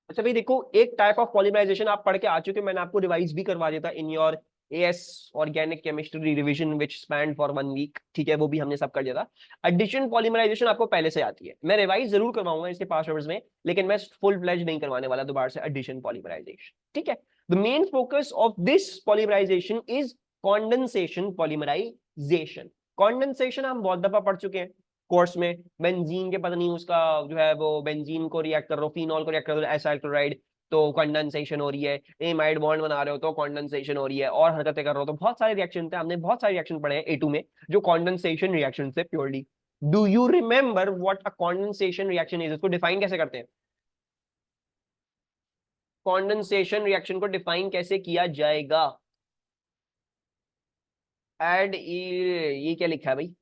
अच्छा भाई देखो, एक टाइप ऑफ पॉलीमराइजेशन आप पढ़ के आ चुके, मैंने आपको रिवाइज भी करवा देता in your AS organic chemistry revision which span for 1 week, ठीक है, वो भी हमने सब कर दिया था। एडिशन पॉलीमराइजेशन आपको पहले से आती है, मैं रिवाइज जरूर करवाऊंगा इसके पास आवर्स में, लेकिन मैं फुल फ्लेज नहीं करवाने वाला दोबारा से एडिशन पॉलीमराइजेशन, ठीक है। The main focus of this polymerisation is condensation polymerisation. Condensation हम बहुत दफा पढ़ चुके हैं कोर्स में, बेंजीन के पता नहीं उसका जो है वो बेंजीन को रिएक्ट कर रहे हो, फिनॉल को रिएक्ट कर रहे हो एसाइल क्लोराइड, तो कंडेंसेशन हो रही है, एमाइड बॉन्ड बना रहे हो तो कंडेंसेशन हो रही है, और हरकतें कर रहे हो तो बहुत सारे रिएक्शन थे, हमने बहुत सारे रिएक्शन पढ़े हैं A2 में जो कंडेंसेशन रिएक्शन से purely. Do you remember what a condensation reaction is? इसको डिफाइन कैसे करते हैं? कंडेंसेशन रिएक्शन को डिफाइन कैसे किया जाएगा? एड ये क्या लिखा है भाई?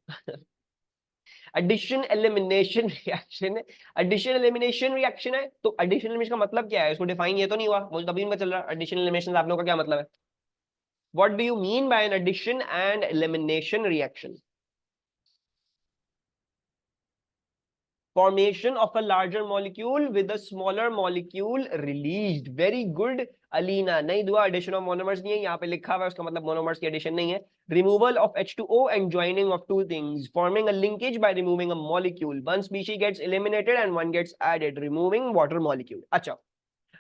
एडिशन एलिमिनेशन रिएक्शन है। एडिशन एलिमिनेशन रिएक्शन है, तो एडिशन एलिमिनेशन का मतलब क्या है? इसको डिफाइन ये तो नहीं हुआ, मुझे तभी मैं चल रहा एडिशन एलिमिनेशन आप लोगों का क्या मतलब है? What do you mean by an addition and elimination reaction? Formation of a larger molecule with a smaller molecule released. Very good Alina, नहीं दुआ, एडिशन ऑफ मोनोमर्स नहीं है यहाँ पे लिखा हुआ है, उसका मतलब मोनोमर्स की एडिशन नहीं है। Removal of H2O and joining of two things, forming a linkage by removing a molecule. One species gets eliminated and one gets added, removing water molecule. अच्छा,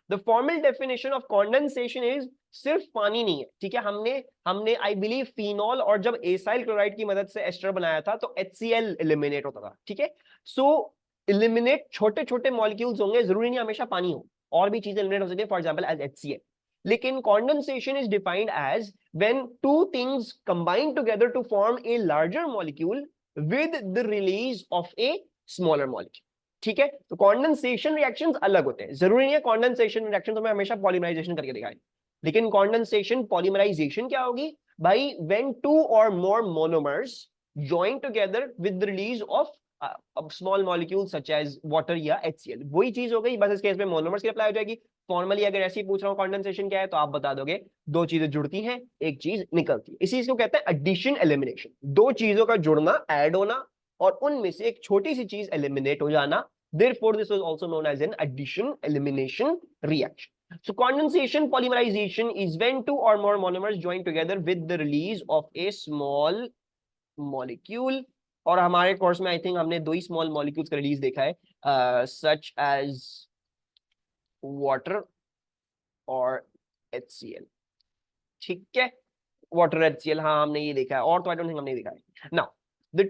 the formal definition of condensation is, सिर्फ पानी नहीं है, ठीक है, हमने हमने I believe phenol और जब एसाइल क्लोराइड की मदद से एस्टर बनाया था तो HCl एलिमिनेट होता था, ठीक है। सो एलिमिनेट छोटे छोटे मॉलिक्यूल्स होंगे, जरूरी नहीं हमेशा पानी हो, और भी चीजें एलिमिनेट हो सकती है, फॉर एग्जांपल एज HCl। लेकिन condensation is defined as when two things combine together to form a larger molecule with the release of a smaller molecule, ठीक है। तो कंडेंसेशन रिएक्शंस अलग होते हैं, जरूरी नहीं है कंडेंसेशन रिएक्शन तो मैं हमेशा पॉलीमराइजेशन करके दिखाए, लेकिन कंडेंसेशन पॉलीमराइजेशन क्या होगी भाई? व्हेन टू और मोर monomers join together with the release of a small molecule such as water या HCl, वही चीज हो गई, बस इस केस में मोनोमर्स की अप्लाई हो जाएगी। फॉर्मली अगर ऐसे ही पूछ रहा हूँ कंडेंसेशन क्या है, तो आप बता दोगे दो चीजें जुड़ती हैं, एक चीज निकलती है, इसी को कहते हैं एडिशन एलिमिनेशन, दो चीजों का जुड़ना, ऐड होना, और उनमें से एक छोटी सी चीज एलिमिनेट हो जाना। Therefore, this was also known as an addition elimination reaction. So condensation polymerization is when two or more monomers join together with the release of a small molecule. और हमारे कोर्स में आई थिंक हमने दो ही small molecules का release देखा है, such as water और HCl, ठीक है। वाटर HCl, हाँ हमने ये देखा है, और तो आई डोंट थिंक हमने देखा है। Now there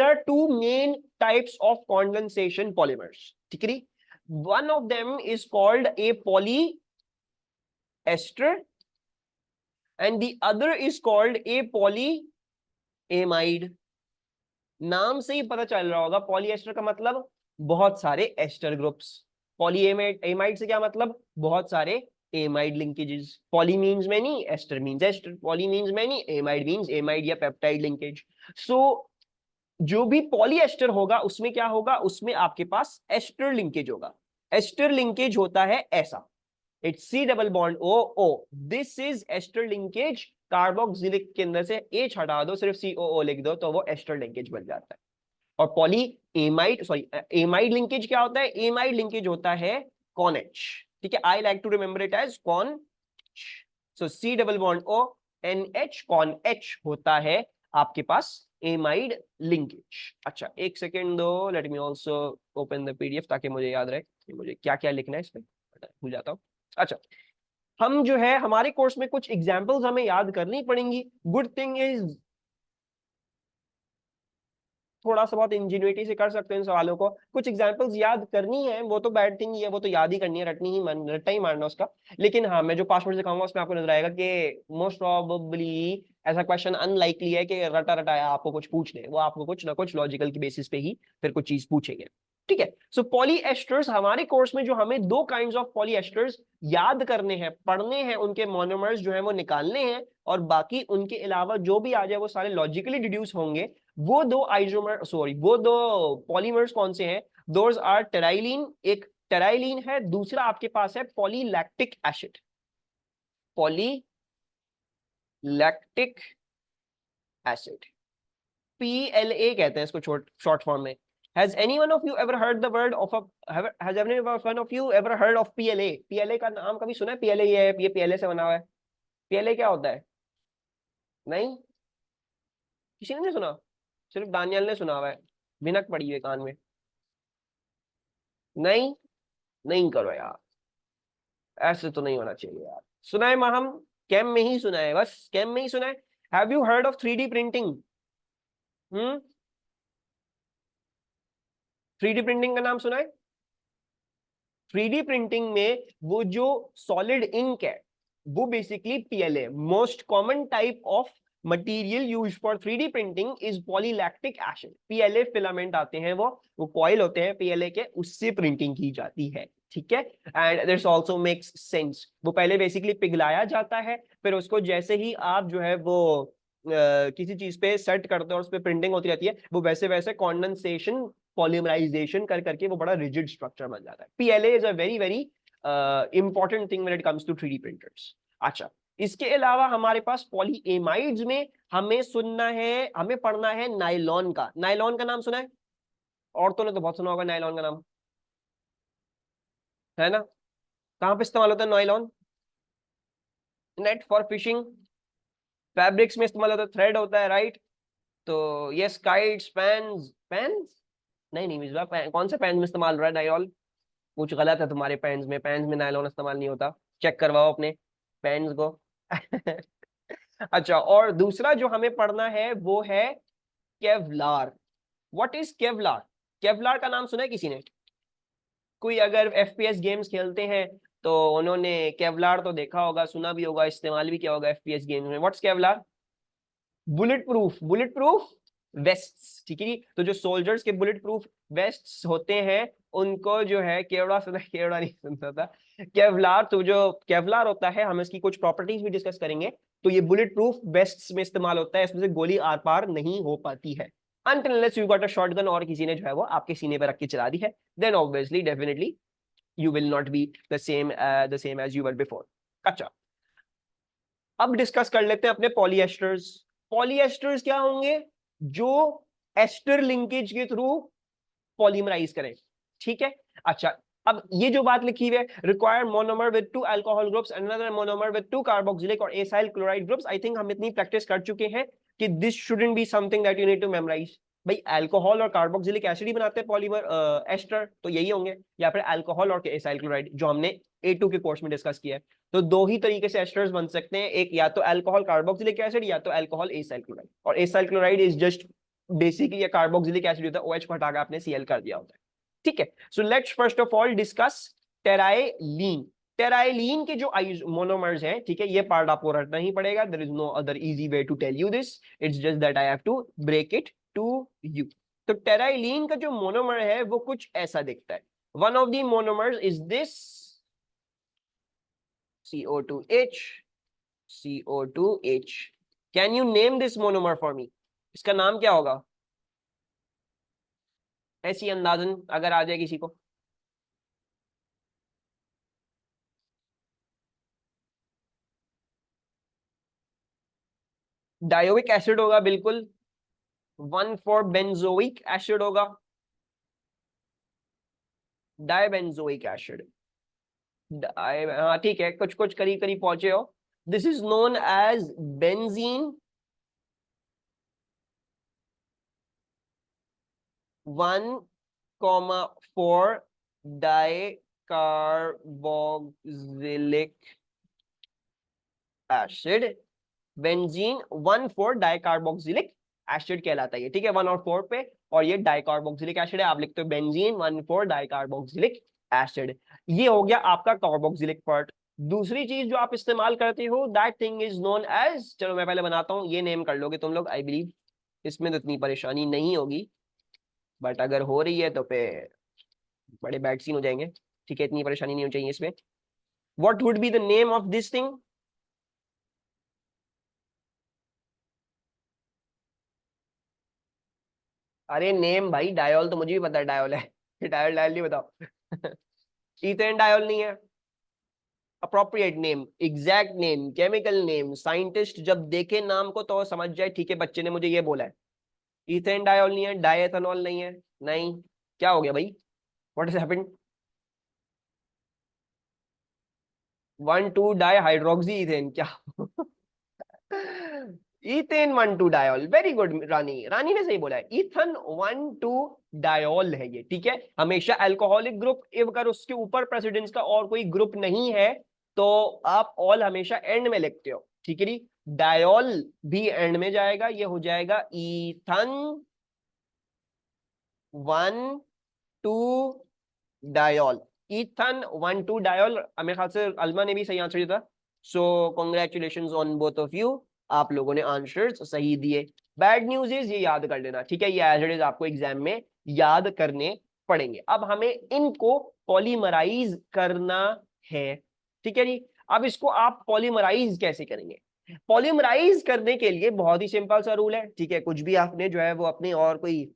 are two main types of condensation polymers, ठीक है। One of them is called a polyester and the other is called a polyamide. नाम से ही पता चल रहा होगा, पॉलीएस्टर का मतलब बहुत सारे एस्टर ग्रुप्स, पॉलीएमाइड, एमाइड से क्या मतलब? बहुत सारे amide linkages. Poly means many, ester means ester, poly means many, amide means amide या पेप्टाइड लिंकेज। सो जो भी पॉलीएस्टर होगा उसमें क्या होगा? उसमें आपके पास एस्टर लिंकेज होगा। एस्टर लिंकेज होता है ऐसा, it's C double bond O O, this is ester linkage. Carboxylic के अंदर से H हटा दो, सिर्फ COO लिख दो, तो वो एस्टर लिंकेज बन जाता है। और poly amide, sorry amide linkage क्या होता है? एमाइड लिंकेज होता है CONH, ठीक है। I like to remember it as CON। So C double bond O NH, CONH होता है आपके पास एमाइड लिंकेज। अच्छा एक सेकेंड दो, let me also open the PDF ताकि मुझे याद रहे कि मुझे क्या क्या लिखना है इसमें, भूल जाता हूँ। अच्छा, हम जो है हमारे कोर्स में कुछ एग्जांपल्स हमें याद करनी पड़ेंगी। गुड थिंग इज थोड़ा सा बहुत इंजीनियरिटी से कर सकते हैं इन सवालों को, कुछ एग्जांपल्स याद करनी है, वो तो बैड थिंग ही है, वो तो याद ही करनी है, रटनी ही रट्टा ही मारना उसका। लेकिन हाँ, मैं जो पासवर्ड सिखाऊंगा उसमें आपको नजर आएगा कि मोस्ट प्रोबेबली ऐसा क्वेश्चन अनलाइकली है कि रटा रटाया आपको कुछ पूछ ले, वो आपको कुछ ना कुछ लॉजिकल की बेसिस पे ही फिर कुछ चीज पूछेंगे, ठीक है। सो पॉलीएस्टर्स हमारे कोर्स में जो हमें दो काइंड्स ऑफ पॉलीएस्टर्स याद करने हैं, पढ़ने हैं, उनके मोनोमर्स जो है वो निकालने हैं, और बाकी उनके अलावा जो भी आ जाए वो सारे लॉजिकली डिड्यूस होंगे। वो दो आइसोमर, सॉरी वो दो पॉलीमर्स कौन से हैं? दोज आर टेराइलिन, एक टेराइलिन है, दूसरा आपके पास है polylactic acid, polylactic acid, PLA कहते हैं इसको शॉर्ट फॉर्म में। Has any one of you ever heard the word of a has any one of you ever heard of PLA? PLA का नाम कभी सुना है? PLA ये PLA से बना हुआ है। PLA क्या होता है? नहीं, किसी ने नहीं सुना, सिर्फ दानियल ने सुना हुआ है, भिनक पड़ी हुई कान में। नहीं, नहीं करो यार, ऐसे तो नहीं होना चाहिए यार। सुना है हम कैम में ही सुना है, बस कैम में ही सुना है। Have you heard of 3D printing? 3D printing का नाम सुना है? 3D प्रिंटिंग में वो जो सॉलिड इंक है वो basically PLA, most common type of material used for 3D printing is polylactic acid. PLA filament आते हैं, वो कॉइल होते हैं PLA के, उससे प्रिंटिंग की जाती है, ठीक है। And this also makes sense. वो पहले बेसिकली पिघलाया जाता है, फिर उसको जैसे ही आप जो है वो किसी चीज पे सेट करते हो और उस पर प्रिंटिंग होती रहती है, वो वैसे वैसे कॉन्डेंसेशन पॉलीमराइजेशन कर करके वो बड़ा रिजिड स्ट्रक्चर बन जाता है। PLA is a very very important thing when it comes to 3D printers. अच्छा, इसके अलावा हमारे पास पॉलीएमाइड्स में हमें सुनना है, हमें पढ़ना है नायलॉन का। नायलॉन का नाम सुना है? औरतों ने तो बहुत सुना होगा नायलॉन का नाम, है ना? कहां पे इस्तेमाल होता है nylon? Net for fishing, fabrics में इस्तेमाल होता है, थ्रेड होता है, राइट? तो यस, काइट्स, पेन्स। पेन्स नहीं, नहीं मिसबा, कौन से पेन में इस्तेमाल हो रहा है नायलॉन? कुछ गलत है तुम्हारे पेन्स में, पेन्स में नायलॉन इस्तेमाल नहीं होता, चेक करवाओ अपने पेन्स को। अच्छा, और दूसरा जो हमें पढ़ना है वो है Kevlar. What is Kevlar? Kevlar का नाम सुना है किसी ने? कोई अगर FPS गेम्स खेलते हैं तो उन्होंने केवलार तो देखा होगा, सुना भी होगा, इस्तेमाल भी किया होगा FPS गेम्स में। What's Kevlar? Bullet proof, bullet proof wastes, ठीक है जी। तो जो सोल्जर्स के बुलेट प्रूफ वेस्ट्स होते हैं उनको जो है केवड़ा सुना, केवड़ा नहीं सुनता था, केवलार। तो जो केवलार होता है, हम इसकी कुछ प्रॉपर्टीज भी डिस्कस करेंगे। तो ये बुलेट प्रूफ वेस्ट्स में इस्तेमाल होता है, इसमें से गोली आर पार नहीं हो पाती है until unless you got a shotgun और किसी ने जो है वो आपके सीने पे रख के चला दी है, then obviously definitely you will not be the same as you were before। अच्छा, अब डिस्कस कर लेते हैं अपने पॉलीएस्टर्स। पॉलीएस्टर्स क्या होंगे? जो एस्टर लिंकेज के थ्रू पॉलीमराइज करें, ठीक है। अच्छा, अब ये जो बात लिखी हुई है, require monomer with 2 alcohol groups and another monomer with 2 carboxylic और acyl chloride groups. I think हम इतनी प्रैक्टिस कर चुके हैं कि this shouldn't be something that you need to memorise. भाई अल्कोहल और कार्बोक्सिलिक एसिड ही बनाते हैं पॉलीमर एस्टर, तो यही होंगे, या फिर अल्कोहल और एसाइल क्लोराइड, जो हमने A2 के कोर्स में डिस्कस किया है। तो दो ही तरीके से एस्टर्स बन सकते हैं, एक या तो अल्कोहल कार्बोक्सिलिक एसिड या तो अल्कोहल एसाइल क्लोराइड। और acyl chloride is just basically carboxylic acid होता है, OH को हटाकर आपने Cl कर दिया होता है, ठीक है। So let's first of all discuss terylene. Terylene के जो मोनोमर्स हैं, ठीक है, ये पार्ट आपको रटना ही पड़ेगा, there is no other easy way to tell you this, it's just that I have to break it to you. तो टेराइलीन का जो मोनोमर है वो कुछ ऐसा दिखता है। One of the monomers is this CO2H, CO2H। Can you name this monomer for me? इसका नाम क्या होगा? ऐसी अंदाजन अगर आ जाए किसी को। डायोइक एसिड होगा बिल्कुल, 1,4 बेंजोइक एसिड होगा, डायबेंजोइक एसिड। हाँ ठीक है, कुछ कुछ करीब करीब पहुंचे हो। This is known as benzene 1,4 dicarboxylic acid. Benzene 1,4 dicarboxylic acid कहलाता है ये, ठीक है, 1 और 4 पे। और ये डाइकार्बोक्सिलिक एसिड है, आप लिखते हो बेंजीन 1,4 डाइकार्बोक्सिलिक एसिड। ये हो गया आपका कार्बोक्सिलिक पार्ट। दूसरी चीज जो आप इस्तेमाल करते हो, that thing is known as, चलो मैं पहले बनाता हूं, ये नेम कर लोगे तुम लोग, आई बिलीव इसमें तो इतनी परेशानी नहीं होगी, बट अगर हो रही है तो फिर बड़े बैड सीन हो जाएंगे, ठीक है, इतनी परेशानी नहीं होनी चाहिए इसमें। What would be the name of this thing? अरे नेम भाई, डायोल तो मुझे भी पता है डायोल है, डायोल डायोल नहीं बताओ। इथेन डायोल नहीं है। Appropriate name, exact name, chemical name, scientist जब देखे नाम को तो समझ जाए ठीक है बच्चे ने मुझे ये बोला है। इथेन डायोल नहीं है, डायएथेनॉल नहीं है, नहीं। क्या हो गया भाई, व्हाट इज हैपेंड? 1,2-डाइहाइड्रोक्सी इथेन क्या? इथेन 1,2-डायोल, वेरी गुड रानी, रानी ने सही बोला है, इथन 1,2-डायोल है ये, ठीक है। हमेशा अल्कोहलिक ग्रुप, अगर उसके ऊपर प्रेसिडेंस का और कोई ग्रुप नहीं है तो आप ऑल हमेशा एंड में लिखते हो, ठीक है जी। डायोल भी एंड में जाएगा, ये हो जाएगा इथन 1,2-डायोल। इथन 1,2-डायोल, मेरे ख्याल से अल्मा ने भी सही आंसर दिया था। So congratulation on both of you, आप लोगों ने आंसर्स सही दिए। बैड न्यूज इज, ये याद कर लेना, ठीक है, ये एज इट इज आपको एग्जाम में याद करने पड़ेंगे। अब हमें इनको पॉलीमराइज करना है, ठीक है जी। अब इसको आप पॉलीमराइज कैसे करेंगे? पॉलीमराइज करने के लिए बहुत ही सिंपल सा रूल है, ठीक है, कुछ भी आपने जो है वो अपने और कोई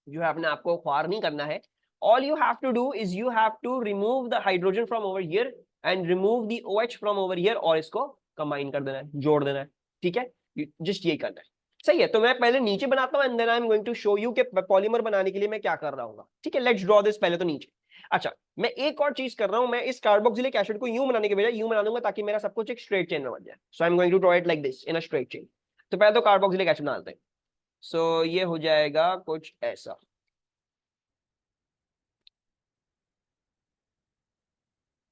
जो है अपने आपको ख्वार नहीं करना है। All you have to do is you have to remove the hydrogen from over here and remove the OH from over here, और इसको कंबाइन कर देना है, जोड़ देना है, ठीक है, जस्ट ये करना है। सही है, तो मैं पहले नीचे बनाता हूं and then I am going to show you कि पॉलीमर बनाने के लिए मैं क्या कर रहा हूँ, ठीक है। लेट्स ड्रॉ दिस पहले तो नीचे। अच्छा, मैं एक और चीज कर रहा हूं, मैं इस कार्बोक्सिलिक एसिड को यूं बनाने के बजाय यूं बना दूंगा ताकि मेरा सब कुछ एक स्ट्रेट चेन में बन जाए। So I am going to draw it like this in a straight chain. तो पहले तो कार्बोक्सिलिक एसिड बना लेते हैं। सो ये हो जाएगा कुछ ऐसा,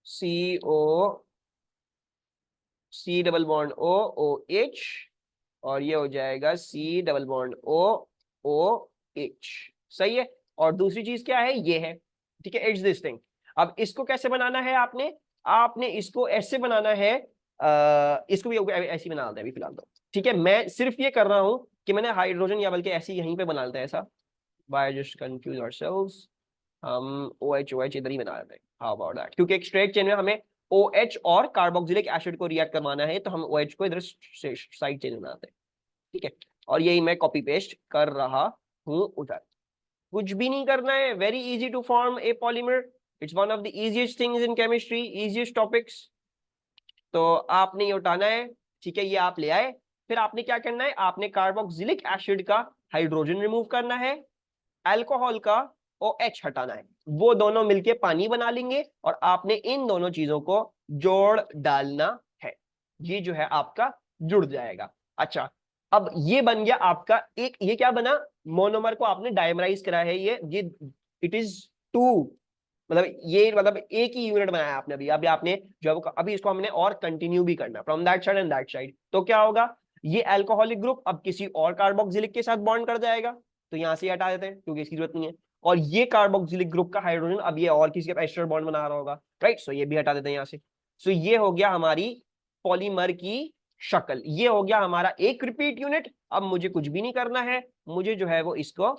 CO, C double bond O, OH, और ये हो जाएगा C डबल बॉन्ड OOH। सही है। और दूसरी चीज क्या है, ये है, ठीक है, इट्स दिस थिंग। अब इसको कैसे बनाना है, आपने आपने इसको ऐसे बनाना है, इसको भी ऐसे ही बना लेते हैं अभी फिलहाल तो, ठीक है। मैं सिर्फ ये कर रहा हूं कि मैंने हाइड्रोजन या बल्कि ऐसे यहीं पे बना लेते हैं ऐसा, बाय जस्ट कंफ्यूज आवरसेल्व्स, हम OH इधर ही बना लेते हैं, हाउ अबाउट दैट, क्योंकि एक स्ट्रेट चेन में हमें OH और कार्बोक्सिलिक एसिड को रिएक्ट करवाना है, तो हम OH को इधर साइड चेन बनाते हैं, ठीक है। और यही मैं कॉपी पेस्ट कर रहा हूं उधर, कुछ भी नहीं करना है, very easy to form a polymer, it's one of the easiest things in chemistry, easiest topics. तो आपने ये उठाना है, ठीक है, ये आप ले आए, फिर आपने क्या करना है, आपने कार्बोक्सिलिक एसिड का हाइड्रोजन रिमूव करना है, अल्कोहल का OH हटाना है, वो दोनों मिलके पानी बना लेंगे और आपने इन दोनों चीजों को जोड़ डालना है, ये जो है आपका जुड़ जाएगा। अच्छा, अब ये बन गया आपका एक, ये क्या बना, मोनोमर को आपने डायमराइज करा है, ये इट इज टू, मतलब ये मतलब एक ही यूनिट बनाया आपने अभी, अभी आपने जो अभी इसको हमने और कंटिन्यू भी करना from that side and that side. तो क्या होगा, ये अल्कोहलिक ग्रुप अब किसी और कार्बोक्सिलिक के साथ बॉन्ड कर जाएगा, तो यहां से हटा देते हैं क्योंकि इसकी जरूरत नहीं है। और ये कार्बोक्सिलिक ग्रुप का हाइड्रोजन अब ये और किसी का एस्टर बॉन्ड बना रहा होगा, राइट, सो ये भी हटा देते हैं यहां से। सो ये हो गया हमारी पॉलीमर की शक्ल, ये हो गया हमारा एक रिपीट यूनिट। अब मुझे कुछ भी नहीं करना है, मुझे जो है वो इसको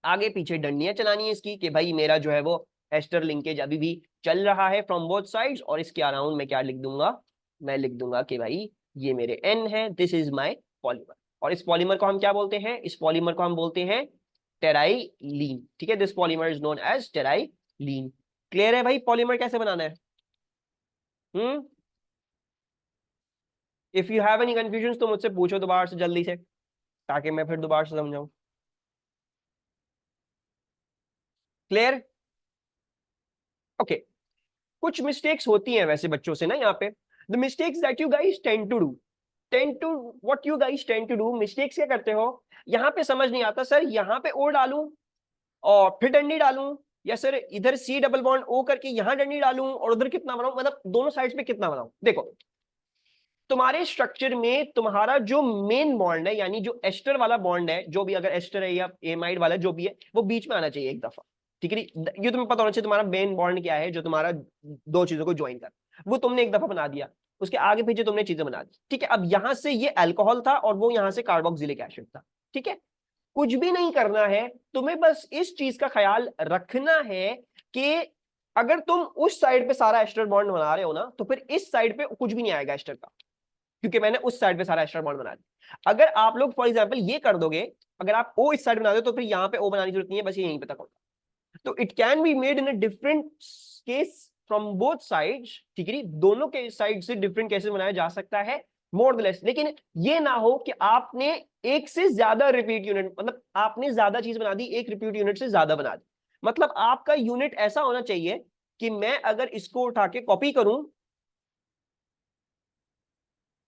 आगे पीछे डंडियां चलानी है इसकी, कि भाई मेरा जो है वो एस्टर लिंकेज अभी भी चल रहा है फ्रॉम बोथ साइड्स। और इसके अराउंड मैं क्या लिख दूंगा, मैं लिख दूंगा कि भाई ये मेरे N है, दिस इज माय पॉलीमर। और इस पॉलीमर को हम क्या बोलते हैं, इस पॉलीमर को हम बोलते हैं टेराइलीन, ठीक है, this polymer is known as terylene. Clear है भाई पॉलीमर कैसे बनाना है? If you have any confusion तो मुझसे पूछो दोबारा से जल्दी से, ताकि मैं फिर दोबारा से समझाऊं। क्लियर? ओके। कुछ मिस्टेक्स होती हैं वैसे बच्चों से ना यहाँ पे, the mistakes that you guys tend to what you guys tend to do, mistakes क्या करते हो, यहाँ पे समझ नहीं आता सर, यहाँ पे O डालूं और फिर डंडी डालूं, या सर इधर C डबल बॉन्ड O करके यहाँ डंडी डालूं और उधर कितना बनाऊं, मतलब दोनों साइड्स पे कितना बनाऊं। देखो, तुम्हारे स्ट्रक्चर में तुम्हारा जो मेन बॉन्ड है, यानी जो एस्टर वाला बॉन्ड है, जो भी अगर एस्टर है या एमाइड वाला जो भी है, वो बीच में आना चाहिए एक दफा, ठीक है। ये तुम्हें पता होना चाहिए तुम्हारा मेन बॉन्ड क्या है जो तुम्हारा दो चीजों को ज्वाइन कर, वो तुमने एक दफा बना दिया, उसके आगे पीछे तुमने चीजें बना दी, ठीक है। अब यहां से ये अल्कोहल था और वो यहां से कार्बोक्सिलिक एसिड था, ठीक है। कुछ भी नहीं करना है, तुम्हें बस इस चीज का ख्याल रखना है कि अगर तुम उस साइड पे सारा एस्टर बॉन्ड बना रहे हो ना, तो फिर इस साइड पे कुछ भी नहीं आएगा एस्टर का, क्योंकि मैंने उस साइड पे सारा एस्टर बॉन्ड बना दिया। अगर आप लोग फॉर एग्जांपल ये कर दोगे, अगर आप O इस साइड बना दो तो फिर यहाँ पे O बनाने की जरूरत नहीं है, बस ये यहीं पे तक होगा। तो it can be made in a different case from both sides, ठीक है, दोनों के साइड से डिफरेंट केसेस बनाया जा सकता है। More less. लेकिन ये ना हो कि आपने एक से ज्यादा रिपीट यूनिट, मतलब आपने ज्यादा चीज बना दी, एक रिपीट यूनिट से ज्यादा बना दी। मतलब आपका यूनिट ऐसा होना चाहिए कि मैं अगर इसको उठा के कॉपी करूं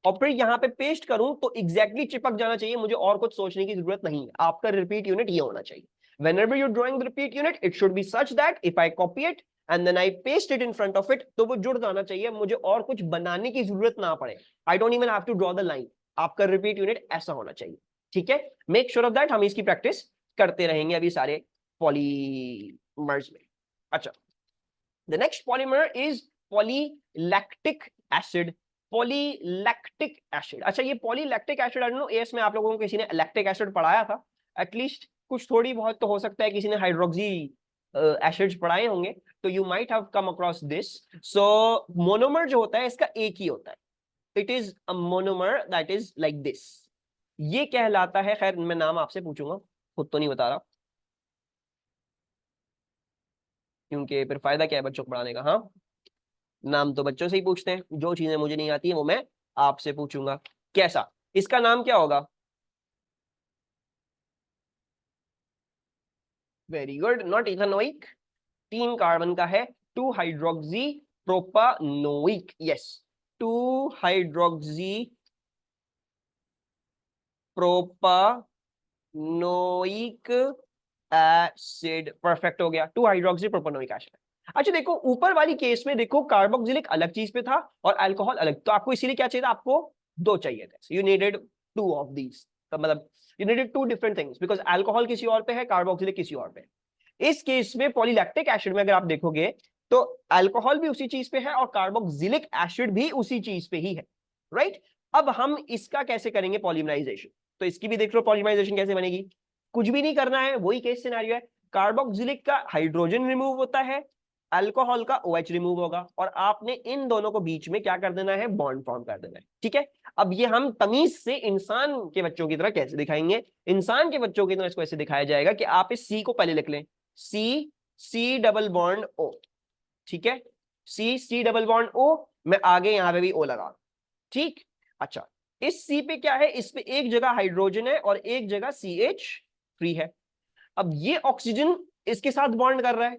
और फिर यहां पे पेस्ट करूं तो एग्जैक्टली चिपक जाना चाहिए, मुझे और कुछ सोचने की जरूरत नहीं है। आपका रिपीट यूनिट ये होना चाहिए। whenever you're drawing the repeat unit it should be such that if I copy it and then I paste it in front of it तो वो जुड़ जाना चाहिए, मुझे और कुछ बनाने की जरूरत ना पड़े। I don't even have to draw the line। आपका रिपीट यूनिट ऐसा होना चाहिए, ठीक है। मेक श्योर ऑफ दैट, हम इसकी प्रैक्टिस करते रहेंगे अभी सारे पॉलीमर्स में। अच्छा, the next polymer is polylactic acid. Polylactic acid, अच्छा ये polylactic acid, I don't know as में आप लोगों को किसी ने लैक्टिक एसिड पढ़ाया था एटलीस्ट, कुछ थोड़ी बहुत तो हो सकता है किसी ने हाइड्रोक्सी एसिड्स पढ़ाए होंगे, तो you might have come across this. So monomer जो होता है इसका एक ही होता है, it is a monomer that is like this, ये कहलाता है, खैर मैं नाम आपसे पूछूंगा, खुद तो नहीं बता रहा क्योंकि फिर फायदा क्या है बच्चों को पढ़ाने का। हाँ, नाम तो बच्चों से ही पूछते हैं, जो चीजें मुझे नहीं आती है वो मैं आपसे पूछूंगा। कैसा, इसका नाम क्या होगा? Very good, not ethanoic, 3 carbon का है, 2 hydroxy propanoic, yes, 2 hydroxy propanoic acid, perfect हो गया, 2 हाइड्रोक्सी प्रोपानोइक एसिड। अच्छा देखो ऊपर वाली केस में देखो कार्बोक्सिलिक अलग चीज पे था और अल्कोहल अलग, तो आपको इसीलिए क्या चाहिए था, आपको 2 चाहिए थे, यू नीडेड 2 ऑफ दीज, मतलब you needed 2 different things because alcohol किसी और पे है, कार्बोक्सिलिक किसी और पे है। इस केस में पॉलीलैक्टिक एसिड में अगर आप देखोगे तो अल्कोहल भी उसी चीज पे है और कार्बोक्सिलिक एसिड भी उसी चीज पे ही है, राइट। अब हम इसका कैसे करेंगे पॉलीमराइजेशन, तो इसकी भी देख लो पॉलीमराइजेशन कैसे बनेगी। कुछ भी नहीं करना है, वही केस सिनेरियो है, कार्बोक्सिलिक का हाइड्रोजन रिमूव होता है, अल्कोहल का OH रिमूव होगा, और आपने इन दोनों को बीच में क्या कर देना है, बॉन्ड फॉर्म कर देना है, ठीक है। अब ये हम तमीज से इंसान के बच्चों की तरह कैसे दिखाएंगे, इंसान के बच्चों की तरह इसको ऐसे दिखाया जाएगा कि आप इस C को पहले लिख लें, सी, सी डबल बॉन्ड O, ठीक है, सी, सी डबल बॉन्ड O, मैं आगे यहां पे भी O लगा, ठीक। अच्छा, इस सी पे क्या है, इस पे एक जगह हाइड्रोजन है और एक जगह CH फ्री है। अब ये ऑक्सीजन इसके साथ बॉन्ड कर रहा है,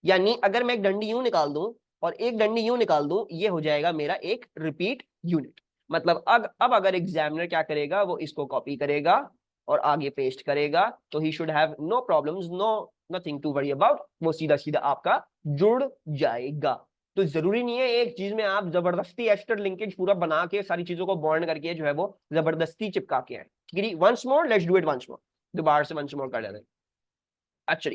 यानी अगर मैं एक डंडी यूं निकाल दूं और एक डंडी यूं निकाल दूं, ये हो जाएगा मेरा एक रिपीट यूनिट। मतलब अब अगर एग्जामिनर क्या करेगा, वो इसको कॉपी करेगा और आगे पेस्ट करेगा, तो he should have no problems, no nothing to worry about, वो सीधा सीधा आपका जुड़ जाएगा। तो जरूरी नहीं है एक चीज में आप जबरदस्ती एस्टर लिंकेज पूरा बना के सारी चीजों को बॉन्ड करके जो है वो जबरदस्ती चिपका के आए। ठीक है, once more let's do it once more, दोबारा से वंस मोर कर लेते हैं। अच्छा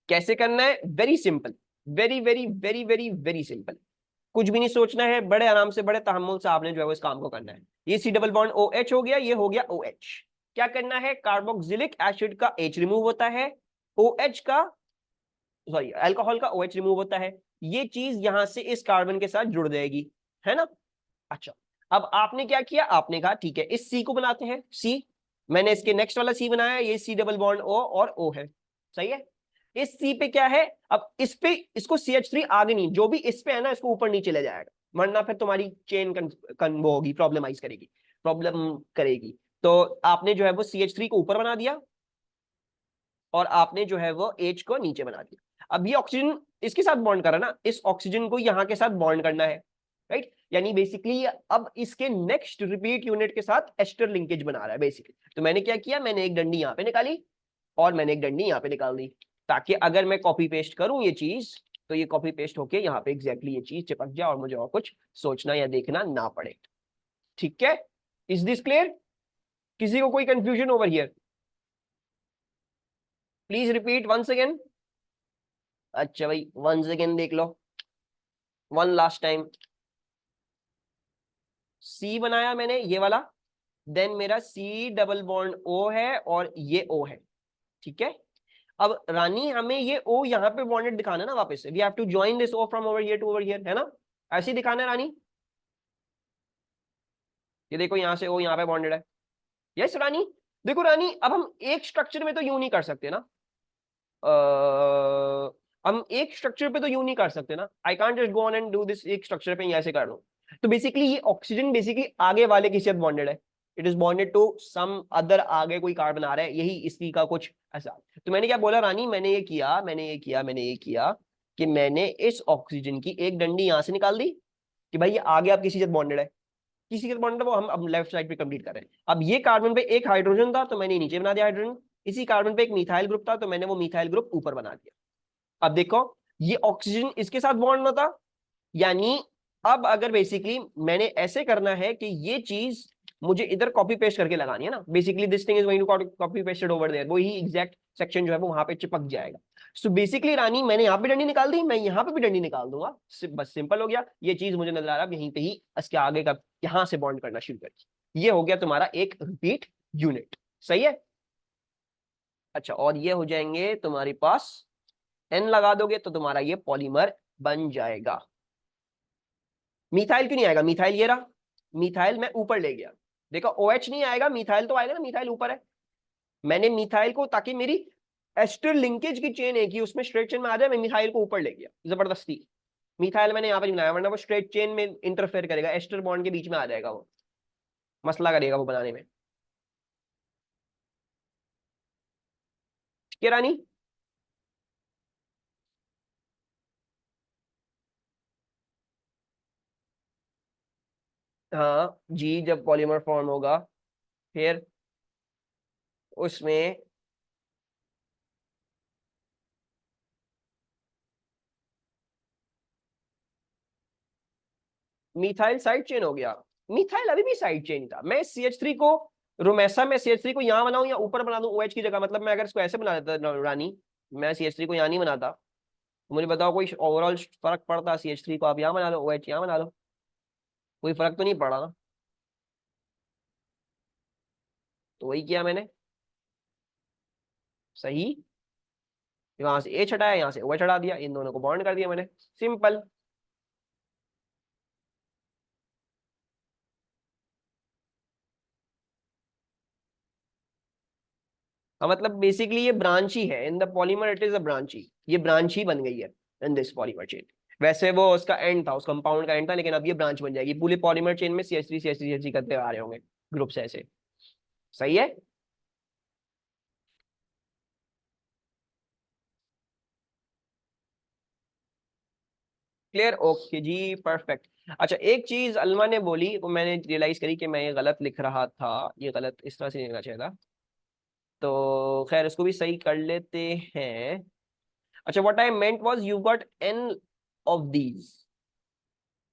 कैसे करना है, very simple, very very very very very simple, कुछ भी नहीं सोचना है, बड़े आराम से बड़े तहम्मुल से आपने जो है वो इस काम को करना है। ये C डबल बॉन्ड OH हो गया, ये हो गया OH, क्या करना है, कार्बोक्सिलिक एसिड का H रिमूव होता है, OH का, सॉरी अल्कोहल का OH रिमूव होता है, ये चीज यहां से इस कार्बन के साथ जुड़ जाएगी, है ना। अच्छा, अब आपने क्या किया, आपने कहा ठीक है इस C को बनाते हैं, C, मैंने इसके नेक्स्ट वाला C बनाया, ये C डबल बॉन्ड O और O है, सही है। इस C पे क्या है, अब इस पे इसको CH3 आगे नहीं, जो भी इस पे है ना इसको ऊपर नीचे ले जाएगा, वरना फिर तुम्हारी चेन वो होगी, प्रॉब्लमाइज करेगी, प्रॉब्लम करेगी। तो आपने जो है वो CH3 को ऊपर बना दिया और आपने जो है वो H को नीचे बना दिया। अब ये ऑक्सीजन इसके साथ बॉन्ड करा ना, इस ऑक्सीजन को यहाँ के साथ बॉन्ड करना है, राइट। यानी बेसिकली अब इसके नेक्स्ट रिपीट यूनिट के साथ एस्टर लिंकेज बना रहा है बेसिकली। तो मैंने क्या किया, मैंने एक डंडी यहाँ पे निकाली और मैंने एक डंडी यहाँ पे निकाल दी, ताकि अगर मैं कॉपी पेस्ट करूं ये चीज, तो ये कॉपी पेस्ट होके यहाँ पे एग्जैक्टली ये चीज चिपक जाए और मुझे और कुछ सोचना या देखना ना पड़े, ठीक है। इज दिस क्लियर, किसी को कोई confusion over here, please repeat once again. अच्छा भाई वंस अगेन देख लो, वन लास्ट टाइम। सी बनाया मैंने ये वाला, देन मेरा C डबल बॉन्ड O है और ये O है, ठीक है। अब रानी हमें ये O यहाँ पे बॉन्डेड दिखाना है ना, वापस से we have to join this O from over here to over here, है ना, ऐसे ही दिखाना है रानी। ये देखो यहाँ से O यहाँ पे बॉन्डेड है, यस रानी। देखो रानी अब हम एक स्ट्रक्चर में तो यूं नहीं कर सकते ना, हम एक स्ट्रक्चर पे तो यूं नहीं कर सकते ना, I can't just go on and do this एक स्ट्रक्चर पे ऐसे कर दूं, तो बेसिकली ये ऑक्सीजन बेसिकली आगे वाले के साथ बॉन्डेड है, it is bonded to some other, आगे कोई कार्बन आ रहा है, यही इसी का कुछ ऐसा। तो मैंने क्या बोला रानी, मैंने ये किया कि मैंने इस ऑक्सीजन की एक डंडी यहां से निकाल दी कि भाई ये आगे आप किसी से बॉन्डेड है, किसी के बॉन्डेड, वो हम अब लेफ्ट साइड पे कंप्लीट कर रहे हैं। अब ये कार्बन पे एक हाइड्रोजन था तो मैंने नीचे बना दिया हाइड्रोजन, इसी कार्बन पे एक मिथाइल ग्रुप था तो मैंने वो मिथाइल ग्रुप ऊपर बना दिया। अब देखो ये ऑक्सीजन इसके साथ बॉन्ड में था, यानी अब अगर बेसिकली मैंने ऐसे करना है कि ये चीज मुझे इधर कॉपी पेस्ट करके लगानी है ना, basically this thing is going to copy pasted over there, वो ही एग्जैक्ट सेक्शन जो है वो वहां पे चिपक जाएगा। सो बेसिकली रानी मैंने यहाँ पे डंडी निकाल दी, मैं यहाँ पे भी डंडी निकाल दूंगा, बस सिंपल हो गया। ये चीज मुझे नजर आ रहा है यहीं पे ही इसके आगे का यहां से बॉन्ड करना शुरू करिए, ये हो गया तुम्हारा एक रिपीट यूनिट। सही है। अच्छा और ये हो जाएंगे तुम्हारे पास, एन लगा दोगे तो तुम्हारा ये पॉलीमर बन जाएगा। मिथाइल क्यों नहीं आएगा, मिथाइल ये रहा, मिथाइल मैं ऊपर ले गया, देखो OH नहीं आएगा, मिथाइल तो आएगा ना, मिथाइल ऊपर है। मैंने मिथाइल को, ताकि मेरी एस्टर लिंकेज की चेन है कि उसमें स्ट्रेट चेन में आ जाए, मैं मिथाइल को ऊपर ले गया जबरदस्ती। मिथाइल मैंने यहाँ पर बनाया, वरना वो स्ट्रेट चेन में इंटरफेयर करेगा, एस्टर बॉन्ड के बीच में आ जाएगा, वो मसला करेगा वो बनाने में। ठीक है रानी। हाँ जी, जब पॉलीमर फॉर्म होगा फिर उसमें मिथाइल साइड चेन हो गया, मिथाइल अभी भी साइड चेन था। मैं CH3 को रोमेसा में CH3 को यहाँ बनाऊं या ऊपर बना दूं OH की जगह, मतलब मैं अगर इसको ऐसे बना देता रानी, मैं CH3 को यहाँ नहीं बनाता, तो मुझे बताओ कोई ओवरऑल फर्क पड़ता, CH3 को आप यहाँ बना लो, OH यहाँ बना लो, कोई फर्क तो नहीं पड़ा ना। तो वही किया मैंने, सही। यहाँ से H हटाया, यहाँ से OH हटा दिया, इन दोनों को बॉन्ड कर दिया मैंने, सिंपल। मतलब बेसिकली ये ब्रांच ही है in the polymer, it is a branch ही, ये ब्रांच ही बन गई है इन दिस पॉलीमर चेन। वैसे वो उसका एंड था, उस कंपाउंड का एंड था, लेकिन अब ये ब्रांच बन जाएगी पूरे पॉलीमर चेन में, CH3 CH3 CH3 करते आ रहे होंगे ग्रुप्स ऐसे। सही है। क्लियर, ओके जी, परफेक्ट। अच्छा एक चीज अलमा ने बोली, वो मैंने रियलाइज करी कि मैं ये गलत लिख रहा था, ये गलत इस तरह से नहीं लिखना चाहिए था, तो खैर इसको भी सही कर लेते हैं। अच्छा what I meant was you got N of these,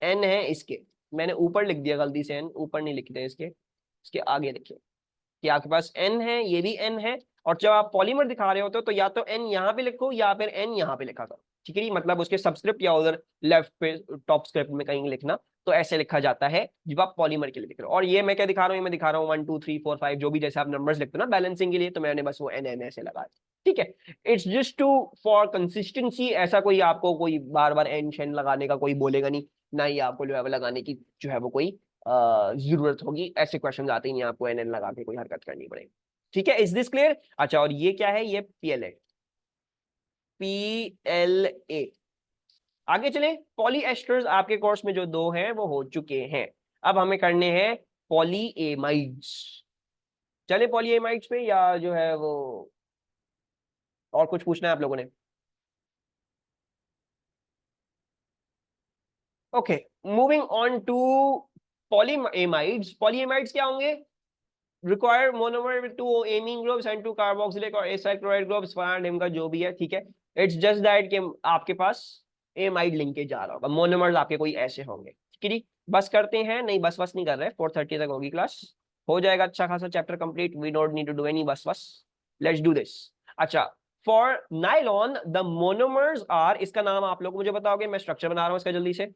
N है इसके, मैंने ऊपर लिख दिया गलती से, N ऊपर नहीं लिखते इसके, इसके आगे लिखे कि आपके पास N है, ये भी N है। और जब आप पॉलीमर दिखा रहे होते हो तो या तो N यहाँ पे लिखो या फिर N यहाँ पे लिखा करो, ठीक है जी, मतलब उसके सबस्क्रिप्ट या उधर लेफ्ट पे टॉप स्क्रिप्ट में कहीं लिखना, तो ऐसे लिखा जाता है जब आप पॉलीमर के लिए लिख रहे हो। और ये मैं क्या दिखा रहा हूँ, ये मैं दिखा रहा हूँ 1 2 3 4 5, जो भी जैसे आप नंबर्स लिखते हो ना बैलेंसिंग के लिए, तो मैंने बस वो NN ऐसे लगा दिया, ठीक है। It's just to for consistency, ऐसा कोई आपको कोई बार बार एन शेन लगाने का कोई बोलेगा नहीं, ना ही आपको जो है वो लगाने की जो है वो कोई जरूरत होगी, ऐसे क्वेश्चन आते ही नहीं आपको NN लगा के कोई हरकत करनी पड़ेगी। ठीक है, इज दिस क्लियर। अच्छा और ये क्या है, ये PLA, PLA। आगे चले, पॉलीएस्टर्स आपके कोर्स में जो दो हैं वो हो चुके हैं, अब हमें करने हैं पॉलीएमाइड्स। चले पॉलीएमाइड्स पे, या जो है वो और कुछ पूछना है आप लोगों ने। Okay, moving on to polyamides. Polyamides क्या होंगे, required monomer with two amine groups and two carboxylic और एसाइल क्लोराइड ग्रुप्स, फाइंड का जो भी है, ठीक है। इट्स जस्ट दैट कि आपके पास एमाइड लिंकेज आ रहा होगा, मोनोमर्स आपके कोई ऐसे होंगे, ठीक है जी। बस करते हैं, नहीं बस बस नहीं कर रहे, 4:30 तक होगी क्लास, हो जाएगा अच्छा खासा chapter complete, we don't need to do any बस बस, लेट्स डू दिस। अच्छा, for nylon the monomers are, इसका नाम आप लोग मुझे बताओगे, मैं स्ट्रक्चर बना रहा हूँ इसका जल्दी से।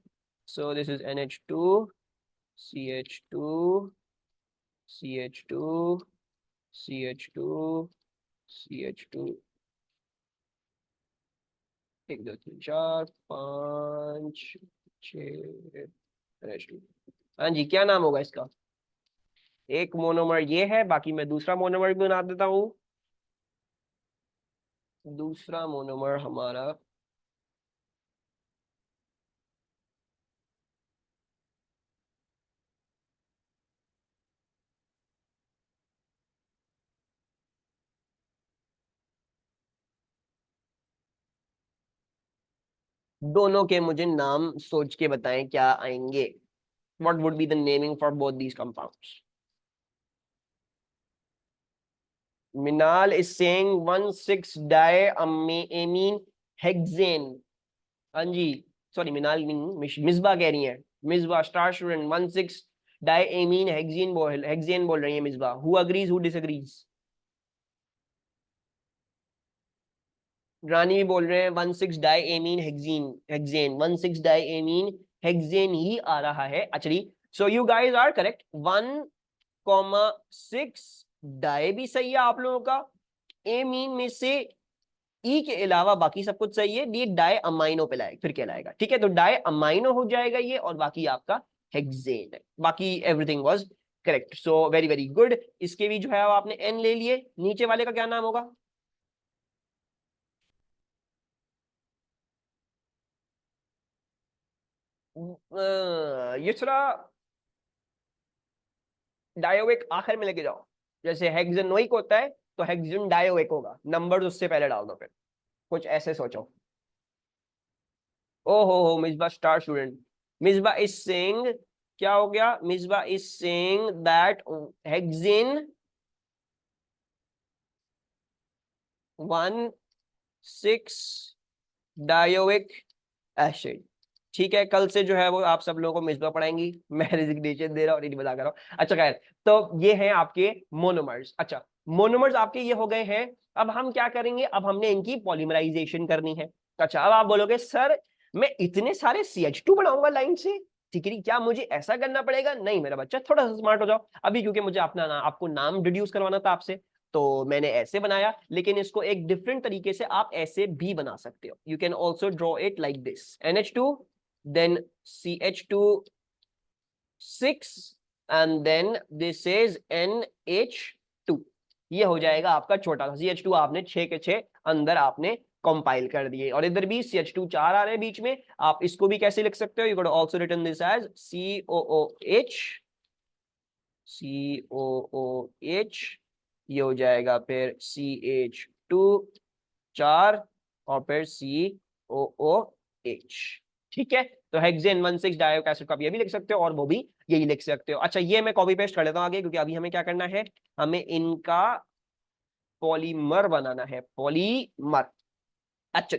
सो this is NH2 CH2 CH2 CH2 CH2, 1 2 3 4 5 6 NH2। हाँ जी, क्या नाम होगा इसका, एक मोनोमर ये है, बाकी मैं दूसरा मोनोमर भी बना देता हूँ। दूसरा मोनोमर हमारा दोनों के मुझे नाम सोच के बताएं क्या आएंगे. What would be the naming for both these compounds? Minal is saying 1,6-diamine hexane. हाँ जी, सॉरी मिनाल नहीं, मिसबा कह रही है. Misbah star student 1,6-diamine hexane बोल रही है Misba. Who agrees who disagrees? Rani भी बोल रहे हैं 1,6-diamine हेक्सेन 1,6-diamine हेक्सेन ही आ रहा है actually. So you guys are correct. 1,6 di भी सही है आप लोगों का. एमीन में से ई के अलावा बाकी सब कुछ सही है. ये डाई अमाइनो पे लाएगा फिर कहलाएगा. ठीक है, तो डाई अमाइनो हो जाएगा ये, और बाकी आपका हेक्सेन है. बाकी everything was correct. So very very good. इसके भी जो है आपने एन ले लिए. नीचे वाले का क्या नाम होगा? ये थोड़ा डायोइक आखिर में लेके जाओ. जैसे हेक्सेनोइक होता है तो हेक्सेन डायोइक होगा. नंबर उससे पहले डाल दो. फिर कुछ ऐसे सोचो. ओहो Misbah star student. Misbah is saying क्या हो गया? Misbah is saying that hexane 1,6 dioic acid. ठीक है, कल से जो है वो आप सब लोगों को मिसबा पढ़ाएंगी. मैं रेजिग्नेशन दे रहा हूँ, नहीं बता कर रहा हूँ. अच्छा खैर, तो ये हैं आपके मोनोमर्स. अच्छा, मोनोमर्स आपके ये हो गए हैं. अब हम क्या करेंगे? अब हमने इनकी पॉलीमराइजेशन करनी है. अच्छा, अब आप बोलोगे सर मैं इतने सारे CH2 बनाऊंगा लाइन से, ठीक है, क्या मुझे ऐसा करना पड़ेगा? नहीं मेरा बच्चा, थोड़ा सा स्मार्ट हो जाओ. अभी क्योंकि मुझे अपना आपको नाम डिड्यूस करवाना था आपसे, तो मैंने ऐसे बनाया. लेकिन इसको एक डिफरेंट तरीके से आप ऐसे भी बना सकते हो. You can also draw it like this. NH2, then CH2 6, and then this is NH2. ये हो जाएगा आपका छोटा सा CH2. आपने 6 के 6 अंदर आपने कंपाइल कर दिए. और इधर भी CH2 4 आ रहे हैं बीच में. आप इसको भी कैसे लिख सकते हो? You can also written this as COOH. COOH. ये हो जाएगा फिर CH2 4 और फिर COOH. ठीक है, तो हेक्सेन 1,6 डायोइक एसिड का भी ये भी लिख सकते हो और वो भी यही लिख सकते हो. अच्छा, ये मैं कॉपी पेस्ट कर लेता हूं आगे, क्योंकि अभी हमें क्या करना है? हमें इनका पॉलीमर बनाना है. पॉलीमर. अच्छा,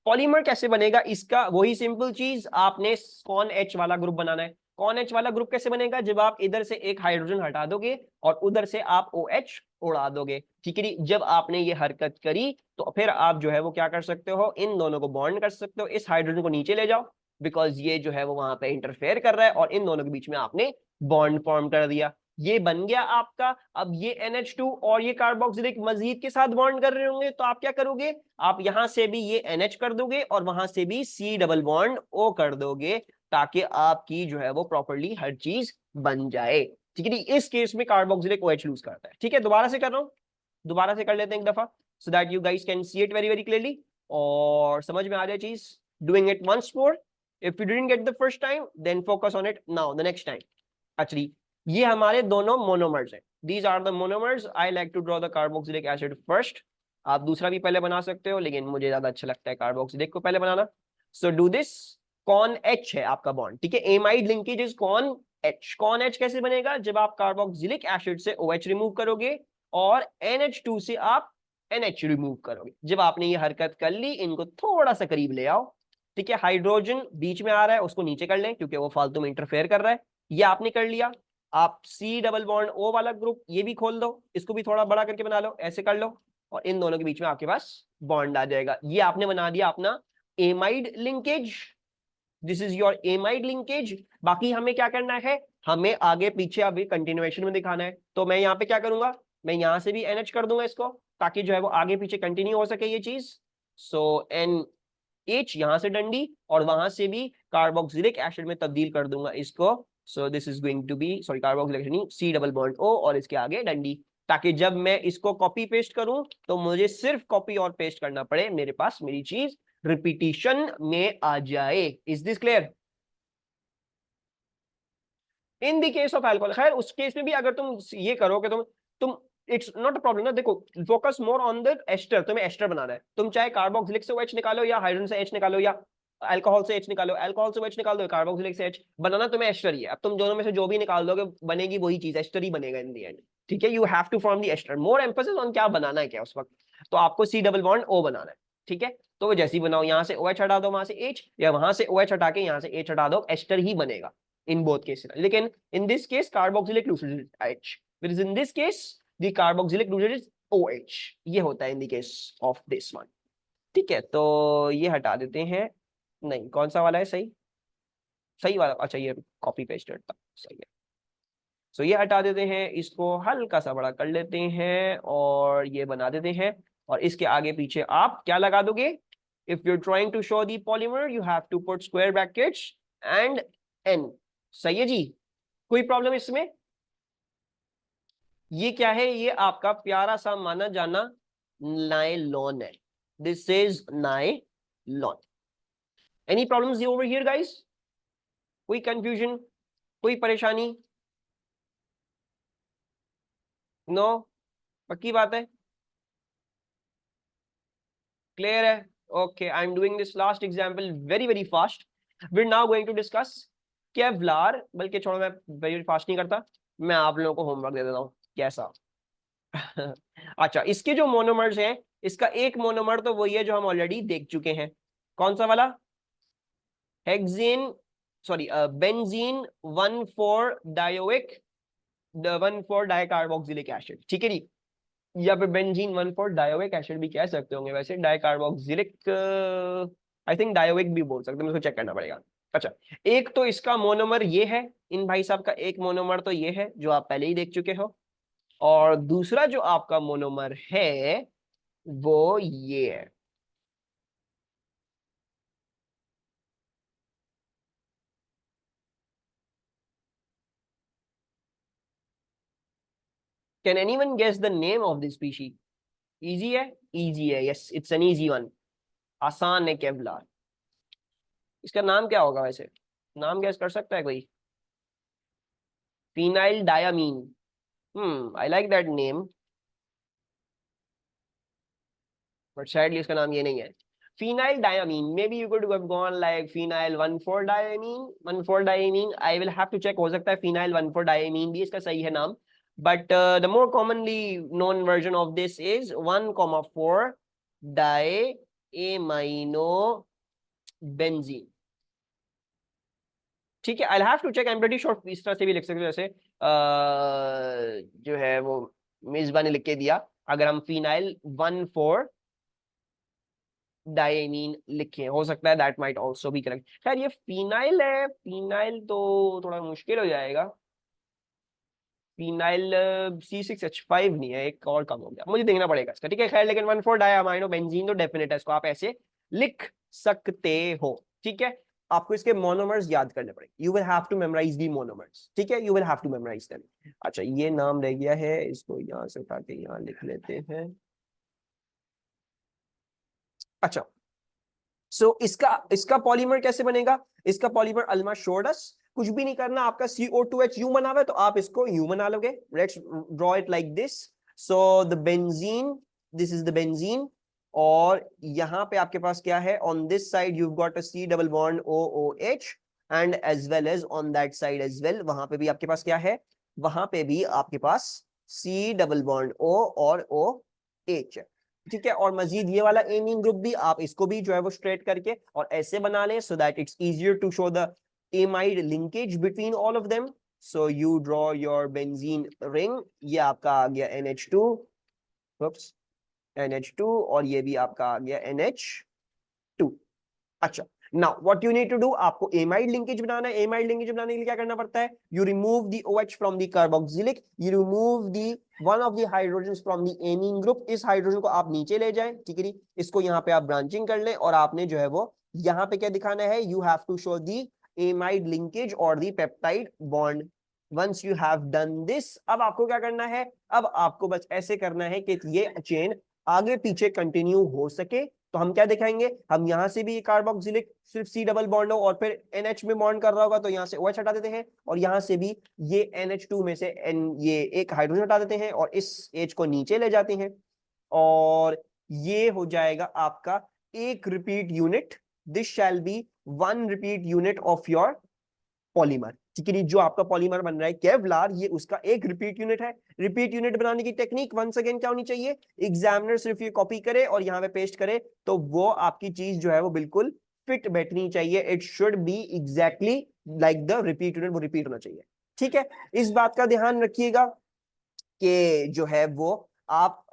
पॉलीमर कैसे बनेगा इसका? वही सिंपल चीज, आपने कौन H वाला ग्रुप बनाना है. कौन H वाला ग्रुप कैसे बनेगा? जब आप इधर से एक हाइड्रोजन हटा दोगे और उधर से आप OH उड़ा दोगे. ठीक है, जब आपने ये हरकत करी तो फिर आप जो है वो क्या कर सकते हो? इन दोनों को बॉन्ड कर सकते हो. इस हाइड्रोजन को नीचे ले जाओ, बिकॉज ये जो है वो वहां पे इंटरफेयर कर रहा है, और इन दोनों के बीच में आपने बॉन्ड फॉर्म कर दिया. ये बन गया आपका. अब ये NH2 और ये कार्बोक्सिलिक मजीद के साथ बॉन्ड कर रहे होंगे, तो आप क्या करोगे? आप यहां से भी ये NH कर दोगे और वहां से भी C डबल बॉन्ड O कर दोगे, ताकि आपकी जो है वो प्रॉपर्ली हर चीज बन जाए. ठीक है, इस केस में कार्बोक्सिलिक OH लूज करता है. ठीक है, दोबारा से कर रहा हूं. दोबारा से कर लेते हैं एक दफा, so that you guys can see it very very clearly और समझ में आ जाए चीज. Doing it once more. If you didn't get the first time, then focus on it now the next time. Actually ये हमारे दोनों मोनोमर्स हैं. These are the monomers. I like to draw the carboxylic acid first. आप दूसरा भी पहले बना सकते हो, लेकिन मुझे ज्यादा अच्छा लगता है कार्बोक्सिलिक को पहले बनाना. So do this. Con H है आपका बॉन्ड. ठीक है, amide linkage is con H. Con H कैसे बनेगा? जब आप कार्बोक्सिलिक एसिड से OH रिमूव करोगे और NH2 से आप NH रिमूव करोगे. जब आपने ये हरकत कर ली, इनको थोड़ा सा करीब ले आओ. ठीक है, हाइड्रोजन बीच में आ रहा है, उसको नीचे कर लें क्योंकि वो फालतू में इंटरफेयर कर रहा है. ये आपने कर लिया. आप C डबल बॉन्ड O वाला ग्रुप ये भी खोल दो, इसको भी थोड़ा बड़ा करके बना लो, ऐसे कर लो, और इन दोनों के बीच में आपके पास बॉन्ड आ जाएगा. ये आपने बना दिया अपना amide linkage. This is your amide linkage. बाकी हमें क्या करना है? हमें आगे पीछे अभी कंटिन्यूएशन में दिखाना है. तो मैं यहाँ पे क्या करूंगा? मैं यहां से भी NH कर दूंगा इसको, ताकि जो है वो आगे पीछे कंटिन्यू हो सके ये चीज. सो NH यहां से डंडी, और वहां से भी कार्बोक्सिलिक एसिड में तब्दील कर दूंगा इसको. So this is going to be, sorry carboxylic नहीं, C डबल बॉन्ड O और इसके आगे डंडी, ताकि जब मैं इसको कॉपी पेस्ट करूं तो मुझे सिर्फ कॉपी और पेस्ट करना पड़े, मेरे पास मेरी चीज रिपीटिशन में आ जाए. Is this clear? In the case of alcohol, खैर उस केस में भी अगर तुम ये करो कि तुम इट्स नॉट अ प्रॉब्लम ना. देखो, focus more on the ester. तुम्हें एस्टर बनाना है. तुम चाहे कार्बोक्सिलिक से OH निकालो या हाइड्रोजन से H निकालो या अल्कोहल से H निकालो, अल्कोहल से H निकाल दो, कार्बोक्सिलिक से H, बनाना तुम्हें एस्टर ही है। अब तुम दोनों में से जो भी निकाल दोगे बनेगी वही चीज, एस्टर ही बनेगा इन द एंड। ठीक है, you have to form the ester, more emphasis on क्या बनाना है क्या उस वक्त, तो आपको C डबल बॉन्ड O बनाना है। ठीक है, तो वो जैसे ही बनाओ, यहाँ से OH हटा दो, वहां से H, या वहां से OH हटा के यहाँ से H हटा दो, एस्टर ही बनेगा इन बोथ केस। लेकिन in this case carboxylic loses H, whereas in this case the carboxylic looser is OH, ये होता है in the case of this one. ठीक है, तो ये हटा देते हैं, नहीं कौन सा वाला है सही, सही वाला, अच्छा ये कॉपी पेस्टेड था, सही है। सो ये हटा देते हैं, इसको हल्का सा बड़ा कर लेते हैं और ये बना देते हैं, और इसके आगे पीछे आप क्या लगा दोगे, if you are trying to show the polymer you have to put square brackets and N। सही है जी, कोई प्रॉब्लम इसमें? ये क्या है, ये आपका प्यारा सा माना जाना नायलॉन है, this is nylon. Any problems over here guys, कोई कंफ्यूजन, कोई परेशानी? नो, पक्की बात है, क्लियर है? Okay, I am doing this last example very very fast. We are now going to discuss Kevlar, बल्कि छोड़ो मैं वेरी फास्ट नहीं करता, मैं आप लोगों को होमवर्क दे देता हूँ कैसा। अच्छा, इसके जो मोनोमर्स हैं, इसका एक मोनोमर तो वही है जो हम ऑलरेडी देख चुके हैं, कौन सा वाला, hexane, sorry benzene 1,4 dioic 1,4 dicarboxylic acid. ठीक है जी, या फिर बेंजीन 1,4 डायोइक एसिड भी कह सकते होंगे, वैसे डाइकार्बोक्सिलिक आई थिंक डायोइक भी बोल सकते हैं, मुझे चेक करना पड़ेगा। अच्छा, एक तो इसका मोनोमर ये है, इन भाई साहब का एक मोनोमर तो ये है जो आप पहले ही देख चुके हो, और दूसरा जो आपका मोनोमर है वो ये है। Can anyone guess the name of this species? Easy है, इजी है, yes it's an easy one, आसान है केवलार। इसका नाम क्या होगा वैसे, नाम गैस कर सकता है कोई? Phenyl diamine, I like that name, but sadly इसका नाम ये नहीं है। Phenyl diamine, maybe you could have gone like phenyl 1,4 diamine, 1,4 diamine, I will have to check, हो सकता है फिनाइल 1,4 डायामीन भी इसका सही है नाम, but the more commonly known version of this is 1,4 diamino benzene. ठीक है, I have to check, I am pretty sure इस तरह से भी लिख सकते हो, जैसे जो है वो मिसबा ने लिख के दिया, अगर हम फिनाइल 1,4 डायमीन लिखे, हो सकता है that might also be correct. खैर ये फिनाइल है, फिनाइल तो थोड़ा मुश्किल हो जाएगा, फिनाइल C6H5 नहीं है, एक और कम हो गया, मुझे देखना पड़ेगा इसका। ठीक है, खैर लेकिन 1,4 डायमाइनो बेंजीन तो डेफिनेट है, इसको आप ऐसे लिख सकते हो। ठीक है, आपको इसके मोनोमर्स याद करने पड़ेंगे, you will have to memorise the monomers. ठीक है, you will have to memorise them. अच्छा, ये नाम रह गया है, इसको यहाँ से उठा के यहाँ लिख लेते हैं। अच्छा, सो इसका इसका पॉलीमर कैसे बनेगा, इसका पॉलीमर अल्मा शोर्डस, कुछ भी नहीं करना, आपका CO2H यू बना हुआ है तो आप इसको यू बना लोगे, let's draw it like this. So the benzene, this is the benzene, और यहां पे आपके पास क्या है, on this side you got a C double bond OOH, and as well as on that side as well, वहां पे भी आपके पास क्या है, वहां पे भी आपके पास C डबल बॉन्ड O और OH है। ठीक है, और मजीद ये वाला एमीन ग्रुप भी आप इसको भी जो है वो स्ट्रेट करके और ऐसे बना लें, so that it's easier to show the amide linkage between all of them. So you draw your benzene ring, ये आपका आ गया NH2, NH2, और ये भी आपका आ गया NH2। अच्छा, now what you need to do, आपको एमाइड लिंकेज बनाना है, एमाइड लिंकेज बनाने के लिए क्या करना पड़ता है, you remove the OH from the carboxylic, you remove the one of the hydrogen from the amine group, इस हाइड्रोजन को आप नीचे ले जाएं। ठीक है, इसको यहाँ पे आप ब्रांचिंग कर लें, और आपने जो है वो यहाँ पे क्या दिखाना है, you have to show the amide linkage और the peptide bond. Once you have done this, अब आपको क्या करना है, अब आपको बस ऐसे करना है कि ये चेन आगे पीछे कंटिन्यू हो सके। तो हम क्या दिखाएंगे, हम यहां से भी कार्बोक्सिलिक सिर्फ C डबल बॉन्ड हो और फिर NH में बॉन्ड कर रहा होगा तो यहां से OH हटा देते हैं, और यहां से भी ये NH2 में से ये एक हाइड्रोजन हटा देते हैं और इस H को नीचे ले जाते हैं, और ये हो जाएगा आपका एक repeat unit, this shall be 1 repeat unit of your polymer. ठीक है, जो आपका पॉलीमर बन रहा है केवलार, ये उसका एक रिपीट यूनिट है। रिपीट यूनिट बनाने की टेक्निक वंस अगेन क्या होनी चाहिए, एग्जामिनर सिर्फ ये कॉपी करे और यहाँ पे पेस्ट करे तो वो आपकी चीज जो है वो बिल्कुल फिट बैठनी चाहिए। It should be exactly like the repeat unit, वो रिपीट होना चाहिए। ठीक है, इस बात का ध्यान रखिएगा कि जो है वो आप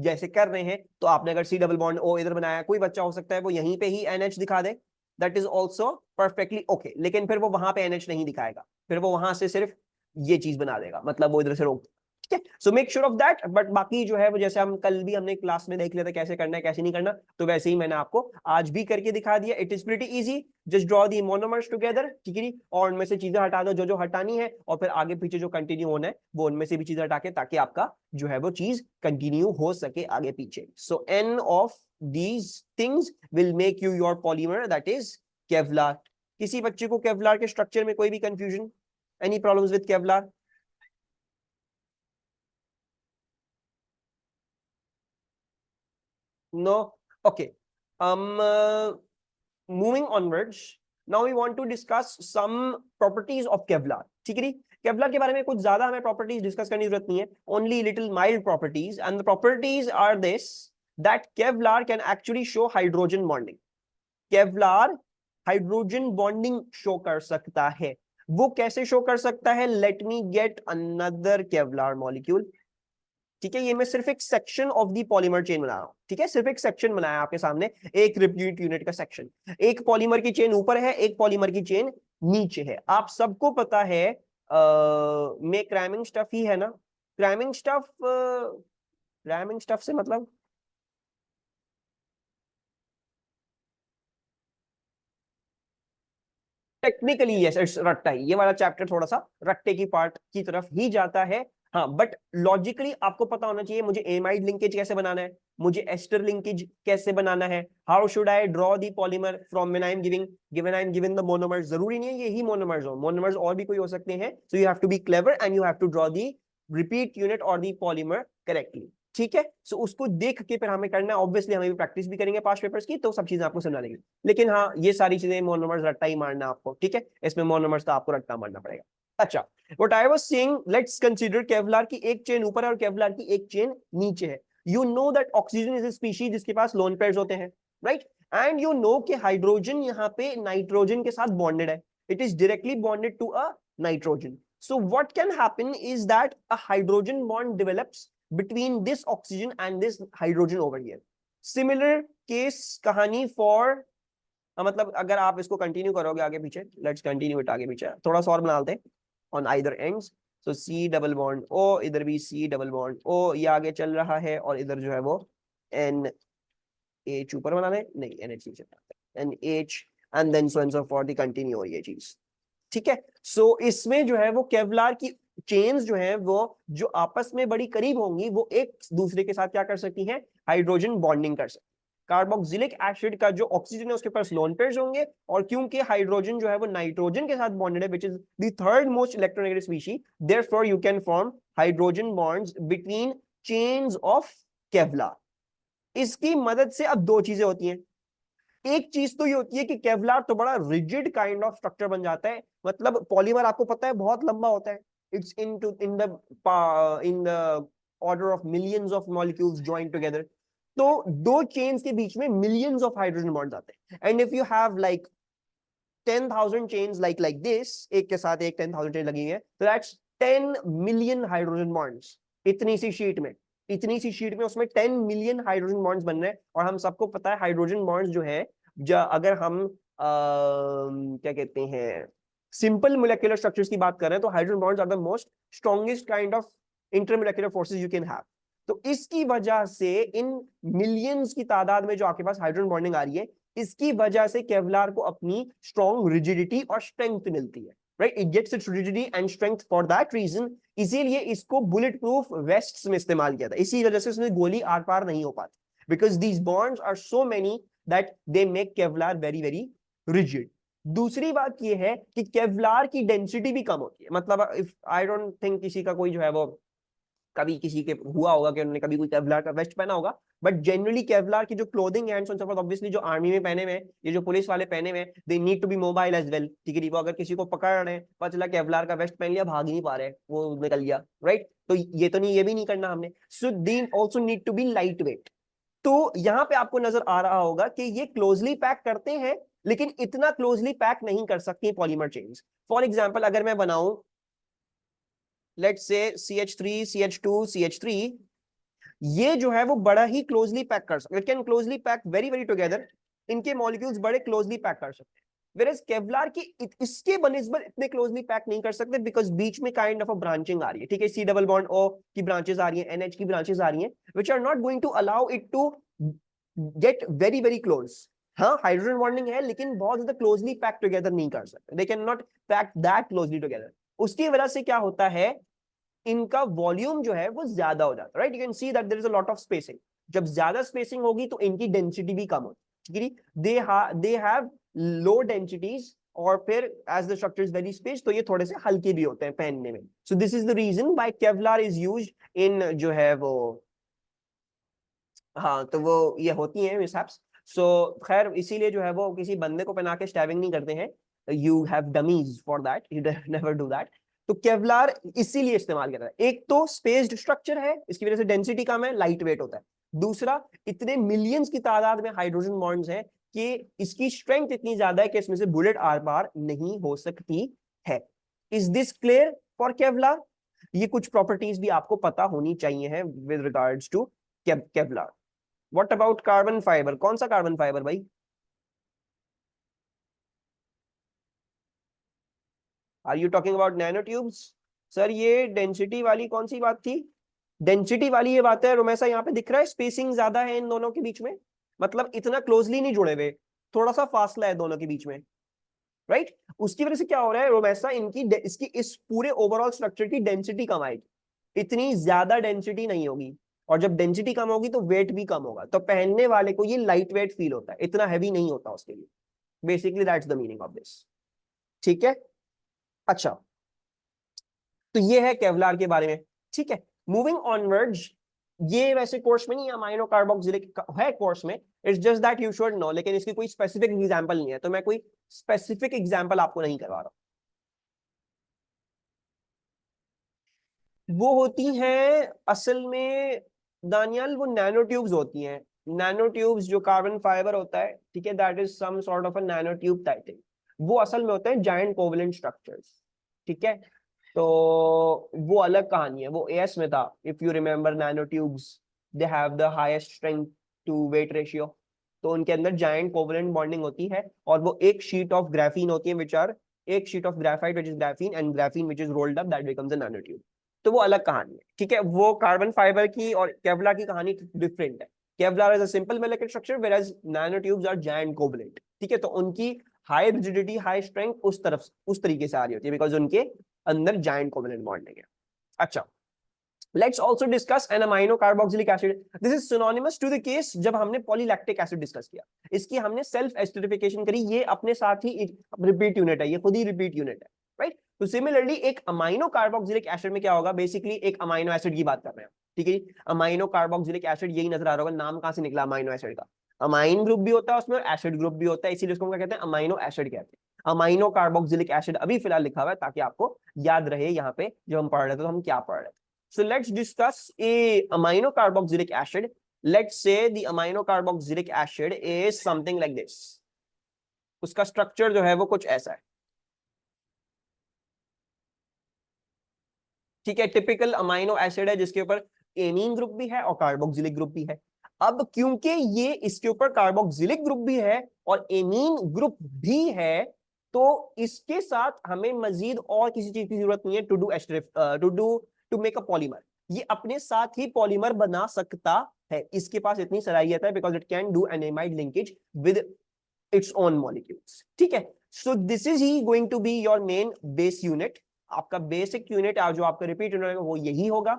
जैसे कर रहे हैं तो आपने अगर सी डबल बॉन्ड ओ इधर बनाया, कोई बच्चा हो सकता है वो यहीं पे ही NH दिखा दे, that is also perfectly okay, लेकिन फिर वो वहां पे NH नहीं दिखाएगा, फिर वो वहां से सिर्फ ये चीज बना देगा, मतलब वो इधर से रोक। ठीक है, so make sure of that. But बाकी जो है वो जैसे हम कल भी हमने क्लास में देख लिया था कैसे करना है कैसे नहीं करना, तो वैसे ही मैंने आपको आज भी करके दिखा दिया। It is pretty easy, just draw the monomers together. ठीक है, और उनमें से चीजें हटा दो जो जो हटानी है, और फिर आगे पीछे जो कंटिन्यू होना है वो उनमें से भी चीजें हटा के, ताकि आपका जो है वो चीज कंटिन्यू हो सके आगे पीछे। So an of these things will make you your polymer, that is Kevlar. किसी बच्चे को केवलार के स्ट्रक्चर में कोई भी confusion, any problems with Kevlar? No? Okay. Moving onwards, now we want to discuss some properties of Kevlar. ठीक है जी, Kevlar के बारे में कुछ ज्यादा हमें प्रॉपर्टीज डिस्कस करने की जरूरत नहीं है, only little mild properties, and the properties are this, that Kevlar can actually show hydrogen bonding. Kevlar hydrogen bonding show कर सकता है। वो कैसे शो कर सकता है? Let me get another Kevlar molecule. ठीक है, ये मैं सिर्फ एक section of the polymer chain बना रहा हूं। ठीक है, सिर्फ एक सेक्शन बनाया आपके सामने, एक रिपीट यूनिट का सेक्शन। एक पॉलीमर की चेन ऊपर है, एक पॉलीमर की चेन नीचे है। आप सबको पता है में क्रैमिंग स्टफ ही है ना। क्रैमिंग स्टफ से मतलब टेक्निकली यस इट्स रट्टा ही। ये वाला चैप्टर थोड़ा सा रट्टे की पार्ट की तरफ ही जाता है। हाँ, बट लॉजिकली आपको पता होना चाहिए मुझे एमाइड लिंकेज कैसे बनाना है, मुझे एस्टर लिंकेज कैसे बनाना है, how should I draw the polymer from when I am given the monomers. जरूरी नहीं है यही मोनोमर्स हो, मोनोमर्स और भी कोई हो सकते हैं। So you have to be clever and you have to draw the repeat unit और दी पॉलीमर करेक्टली। ठीक है, सो उसको देख के फिर हमें करना है। ऑब्वियसली हमें भी प्रैक्टिस भी करेंगे पास्ट पेपर्स की, तो सब चीजें आपको समझा देंगे। लेकिन हाँ, ये सारी चीजें मोनोमर्स रट्टा ही मारना आपको। ठीक है, इसमें मोनोमर्स का आपको रट्टा मारना पड़ेगा। अच्छा, what I was saying, let's consider Kevlar की एक चेन ऊपर है और केवलार की एक चेन नीचे है। You know that oxygen is a species जिसके पास लोन पेयर्स होते हैं, राइट? एंड यू नो कि हाइड्रोजन यहाँ पे नाइट्रोजन के साथ बॉन्डेड है, it is directly bonded to a nitrogen. So what can happen is that a hydrogen bond develops between this oxygen and this hydrogen over here. Similar case कहानी for मतलब अगर आप इसको कंटिन्यू करोगे आगे पीछे, लेट्स कंटिन्यू इट आगे पीछे थोड़ा सा और बना लेते हैं on either ends. So C double bond O, इधर भी सी डबल बॉन्ड ओ, ये आगे चल रहा है, और इधर जो है वो एन एच ऊपर बना ले, नहीं एन एच नीचे, N H and then so and so for the continue और ये चीज। ठीक है, सो इसमें जो है वो केवलार की चेन्स जो है वो जो आपस में बड़ी करीब होंगी, वो एक दूसरे के साथ क्या कर सकती हैं? हाइड्रोजन बॉन्डिंग कर सकती। कार्बोक्सिलिक एसिड का जो ऑक्सीजन है उसके पास लोन पेयर्स होंगे, और क्योंकि हाइड्रोजन जो है वो नाइट्रोजन के साथ बॉन्डेड है, which is the third most electronegative species, therefore you can form hydrogen bonds between chains of Kevlar. इसकी मदद से अब दो चीजें होती हैं। एक चीज तो ये होती है कि केवलार तो बड़ा रिजिड काइंड ऑफ स्ट्रक्चर बन जाता है, मतलब पॉलीमर आपको पता है बहुत लंबा होता है, it's in the order of millions of molecules joined together. तो दो चेन्स के बीच में मिलियंस ऑफ हाइड्रोजन बॉन्ड्स आते हैं, and if you have like 10,000 chains like this, एक के साथ एक 10,000 चेन लगी है, तो दैट्स 10 मिलियन हाइड्रोजन बॉन्ड्स। इतनी सी शीट में, उसमें 10 मिलियन हाइड्रोजन बॉन्ड्स बन रहे हैं। और हम सबको पता है हाइड्रोजन बॉन्ड्स जो है, अगर हम क्या कहते हैं सिंपल मोलेक्युलर स्ट्रक्चर्स की बात कर रहे हैं, तो hydrogen bonds are the most strongest kind of intermolecular forces you can have. तो इसकी वजह से इन मिलियंस की तादाद में जो आपके पास हाइड्रोजन बॉन्डिंग आ रही है, इसकी वजह से केवलार को अपनी स्ट्रॉन्ग रिजिडिटी और स्ट्रेंथ मिलती है, right? It gets its rigidity and strength for that reason. इसीलिए इसको बुलेट प्रूफ वेस्ट्स में इस्तेमाल किया था, इसी वजह से उसमें गोली आर पार नहीं हो पाती, because these bonds are so many that they make Kevlar very very rigid. दूसरी बात यह है कि केवलार की डेंसिटी भी कम होती है, मतलब इफ आई डोंट थिंक किसी का कोई जो है वो कभी किसी के हुआ होगा कि उन्होंने कभी कोई केवलार का वेस्ट पहना होगा, बट जनरली केवलार की जो clothing and so for obviously जो आर्मी में पहने हुए, ये जो पुलिस वाले पहने हुए, they need to be mobile as well, ठीक है। वो अगर किसी को पकड़ रहे हैं, पता चला केवलार का वेस्ट पहन लिया, भाग ही नहीं पा रहे, वो निकल गया, राइट। तो ये तो नहीं, ये भी नहीं करना हमने। So they also need to be light weight. तो यहाँ पे आपको नजर आ रहा होगा कि ये क्लोजली पैक करते हैं, लेकिन इतना क्लोजली पैक नहीं कर सकती पॉलीमर चेन्स। फॉर एग्जाम्पल अगर मैं बनाऊं let's say CH3 CH2 CH3, ये जो है वो बड़ा ही क्लोजली पैक कर सकते, it can closely pack very very together, इनके मॉलिक्यूल्स बड़े क्लोजली पैक कर सकते हैं। Whereas केवलार की इसके बनिस्बत इतने क्लोजली पैक नहीं कर सकते, बिकॉज बीच में काइंड ऑफ अ ब्रांचिंग आ रही है, ठीक है। C डबल बॉन्ड O की ब्रांचेस आ रही हैं, NH की ब्रांचेस आ रही हैं, which are not going to allow it to get very very close। हाँ हाइड्रोजन बॉन्डिंग है, लेकिन बहुत ज्यादा क्लोजली पैक टुगेदर नहीं कर सकते, they can not pack that closely together. उसकी वजह से क्या होता है, इनका वॉल्यूम जो है वो ज्यादा हो जाता है, right. You can see that there is a lot of spacing. जब ज्यादा स्पेसिंग होगी तो इनकी डेंसिटी भी कम होती है, दे हैव लो डेंसिटीज, और फिर as the structure is very space, तो ये थोड़े से हल्के भी होते हैं पहनने में। So this is the reason why Kevlar is used in जो है वो, हाँ तो वो ये होती हैं मिसहैप्स। सो खैर इसीलिए जो है वो किसी बंदे को पहना के स्टैबिंग नहीं करते हैं, you have dummies for that, you never do that. तो केवलार इसीलिए इस्तेमाल करता है, एक तो स्पेस्ड स्ट्रक्चर है, इसकी वजह से डेंसिटी कम है, लाइट वेट होता है। दूसरा, इतने मिलियंस की तादाद में हाइड्रोजन बॉन्ड्स हैं कि इसकी स्ट्रेंथ इतनी ज्यादा है कि इसमें से बुलेट आर पार नहीं हो सकती है। Is this clear for Kevlar? ये कुछ प्रॉपर्टीज भी आपको पता होनी चाहिए है with regards to Kevlar. What about carbon fibre? कौन सा कार्बन फाइबर भाई? Are you talking about nano tubes? Sir ये डेंसिटी वाली कौन सी बात थी? डेंसिटी वाली ये बात है रोमेसा, यहाँ पे दिख रहा है स्पेसिंग ज्यादा है इन दोनों के बीच में, मतलब इतना क्लोजली नहीं जुड़े हुए, थोड़ा सा फासला है दोनों के बीच में, राइट। उसकी वजह से क्या हो रहा है रोमेसा, इसकी इस पूरे ओवरऑल स्ट्रक्चर की डेंसिटी कम आएगी, इतनी ज्यादा डेंसिटी नहीं होगी, और जब डेंसिटी कम होगी तो वेट भी कम होगा, तो पहनने वाले को ये लाइट वेट फील होता है, इतना हैवी नहीं होता उसके लिए। Basically that's the meaning of this, ठीक है। अच्छा, तो ये है केवलार के बारे में, ठीक है। मूविंग ऑनवर्ड्स, ये वैसे कोर्स में नहीं, अमाइनो कार्बोक्सिलिक है कोर्स में, it's just that you should know, लेकिन इसकी कोई स्पेसिफिक एग्जांपल नहीं है, तो मैं कोई स्पेसिफिक एग्जांपल आपको नहीं करवा रहा। वो होती हैं असल में दानियाल, वो नैनो ट्यूब्स होती हैं, नैनो ट्यूब्स, जो कार्बन फाइबर होता है, ठीक है, that is some sort of a nano tube type thing. वो असल में होते हैं जायंट कोवलेंट स्ट्रक्चर्स, ठीक है। तो वो अलग कहानी है, वो एएस में था, if you remember nano tubes, they have the highest strength to weight ratio, तो उनके अंदर जायंट कोवलेंट बॉन्डिंग होती है, और वो एक शीट ऑफ ग्राफीन होती है, विच आर एक sheet of graphite which is graphene, and graphene which is rolled up, that becomes a nano tube. तो वो अलग कहानी है, ठीक है। वो कार्बन फाइबर की और केवलार की कहानी डिफरेंट है। Kevlar is a simple molecular structure, whereas nano tubes are giant covalent, ठीक है। तो उनकी हाई रिजिडिटी, हाई स्ट्रेंथ उस तरफ, उस तरीके से आ रही होती है, बिकॉज उनके अंदर जायंट कोवलेंट बॉन्डिंग है। अच्छा, let's also discuss an amino carboxylic acid. This is synonymous to the case जब हमने polylactic acid डिस्कस किया, इसकी हमने सेल्फ एस्टरिफिकेशन करी, ये अपने साथ ही रिपीट यूनिट है, ये खुद ही रिपीट यूनिट है, राइट। तो सिमिलरली एक अमाइनो कार्बोक्सिलिक एसिड में क्या होगा, बेसिकली एक अमाइनो एसिड की बात कर रहे हैं, ठीक है। अमाइनो कार्बोक्सिलिक एसिड, यही नजर आ रहा होगा, नाम कहां से निकला अमाइनो एसिड का, अमाइन ग्रुप भी होता है उसमें और एसिड ग्रुप भी होता है, इसीलिए उसको क्या कहते हैं, अमाइनो एसिड कहते हैं। अमाइनो कार्बोक्सिलिक एसिड अभी फिलहाल लिखा हुआ है ताकि आपको याद रहे यहाँ पे जब हम पढ़ रहे थे तो हम क्या पढ़ रहे थे। So let's discuss a amino carboxylic acid. Let's say the amino carboxylic acid is something like this. उसका स्ट्रक्चर जो है वो कुछ ऐसा है, ठीक है। टिपिकल अमाइनो एसिड है जिसके ऊपर एमीन ग्रुप भी है और कार्बोक्सिलिक ग्रुप भी है। अब क्योंकि ये इसके ऊपर कार्बोक्सिलिक ग्रुप भी है और एमीन ग्रुप भी है, तो इसके साथ हमें मजीद और किसी चीज की जरूरत नहीं है टू मेक अ पॉलीमर। ये अपने साथ ही पॉलीमर बना सकता है, इसके पास इतनी सलाहियत है, because it can do an amide linkage with its own molecules, ठीक है। सो दिस इज ही going to be your main base unit, आपका बेसिक यूनिट जो आपका रिपीट यूनिट वो यही होगा।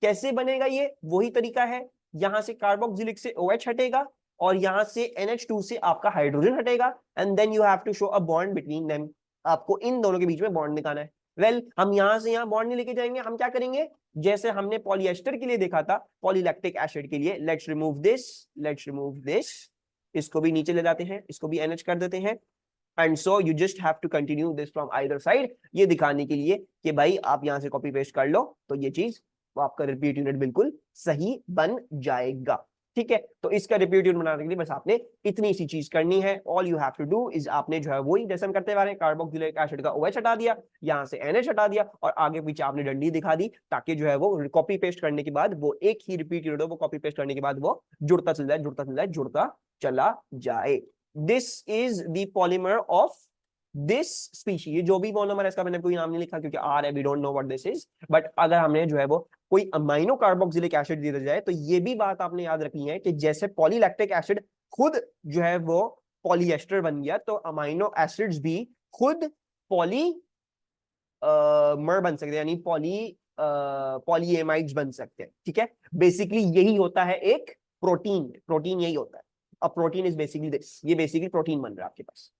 कैसे बनेगा ये? वही तरीका है, यहां से कार्बोक्सिलिक से OH हटेगा और यहां से NH2 से आपका हाइड्रोजन हटेगा, and then you have to show a bond between them, आपको इन दोनों के बीच में बॉन्ड निकालना है। वेल हम यहां से यहां बॉन्ड नहीं लेके जाएंगे, हम क्या करेंगे, जैसे हमने पॉलिएस्टर के लिए देखा था पॉलीलैक्टिक एसिड के लिए, let's remove this, let's remove this, इसको भी नीचे ले जाते हैं, इसको भी NH कर देते हैं, and so you just have to continue this from either side, ये दिखाने के लिए कि भाई आप यहां से कॉपी पेस्ट कर लो तो ये चीज, वो आपका रिपीट यूनिट बिल्कुल सही बन जाएगा। ठीक है, तो इसका रिपीट यूनिट बनाने के लिए बस आपने इतनी सी चीज करनी है, all you have to do is, आपने जो है वही जैसे हम करते हैं, कार्बोक्सिलिक एसिड का OH हटा दिया, यहां से NH हटा दिया, और आगे पीछे आपने डंडी दिखा दी, ताकि जो है वो कॉपी पेस्ट करने के बाद वो एक ही रिपीट यूनिट हो, वो कॉपी पेस्ट करने के बाद वो जुड़ता चल जाए, जुड़ता चल जाए, जुड़ता चला जाए। This is the polymer of this species. ये जो भी मोनोमर है, इसका मैंने कोई नाम नहीं लिखा क्योंकि आर है, we don't know what this is, but अगर हमने जो है वो कोई अमाइनो कार्बोक्सिलिक एसिड दिया जाए तो ये भी बात आपने याद रखनी है कि जैसे पॉलीलैक्टिक एसिड खुद जो है वो पॉलीएस्टर बन गया, तो अमाइनो एसिड्स भी खुद पॉली मर बन सकते हैं, यानी पॉलीएमाइड्स बन सकते हैं। ठीक है, बेसिकली यही होता है एक प्रोटीन, प्रोटीन यही होता है। A protein is basically this, ये बेसिकली प्रोटीन बन रहा है आपके पास।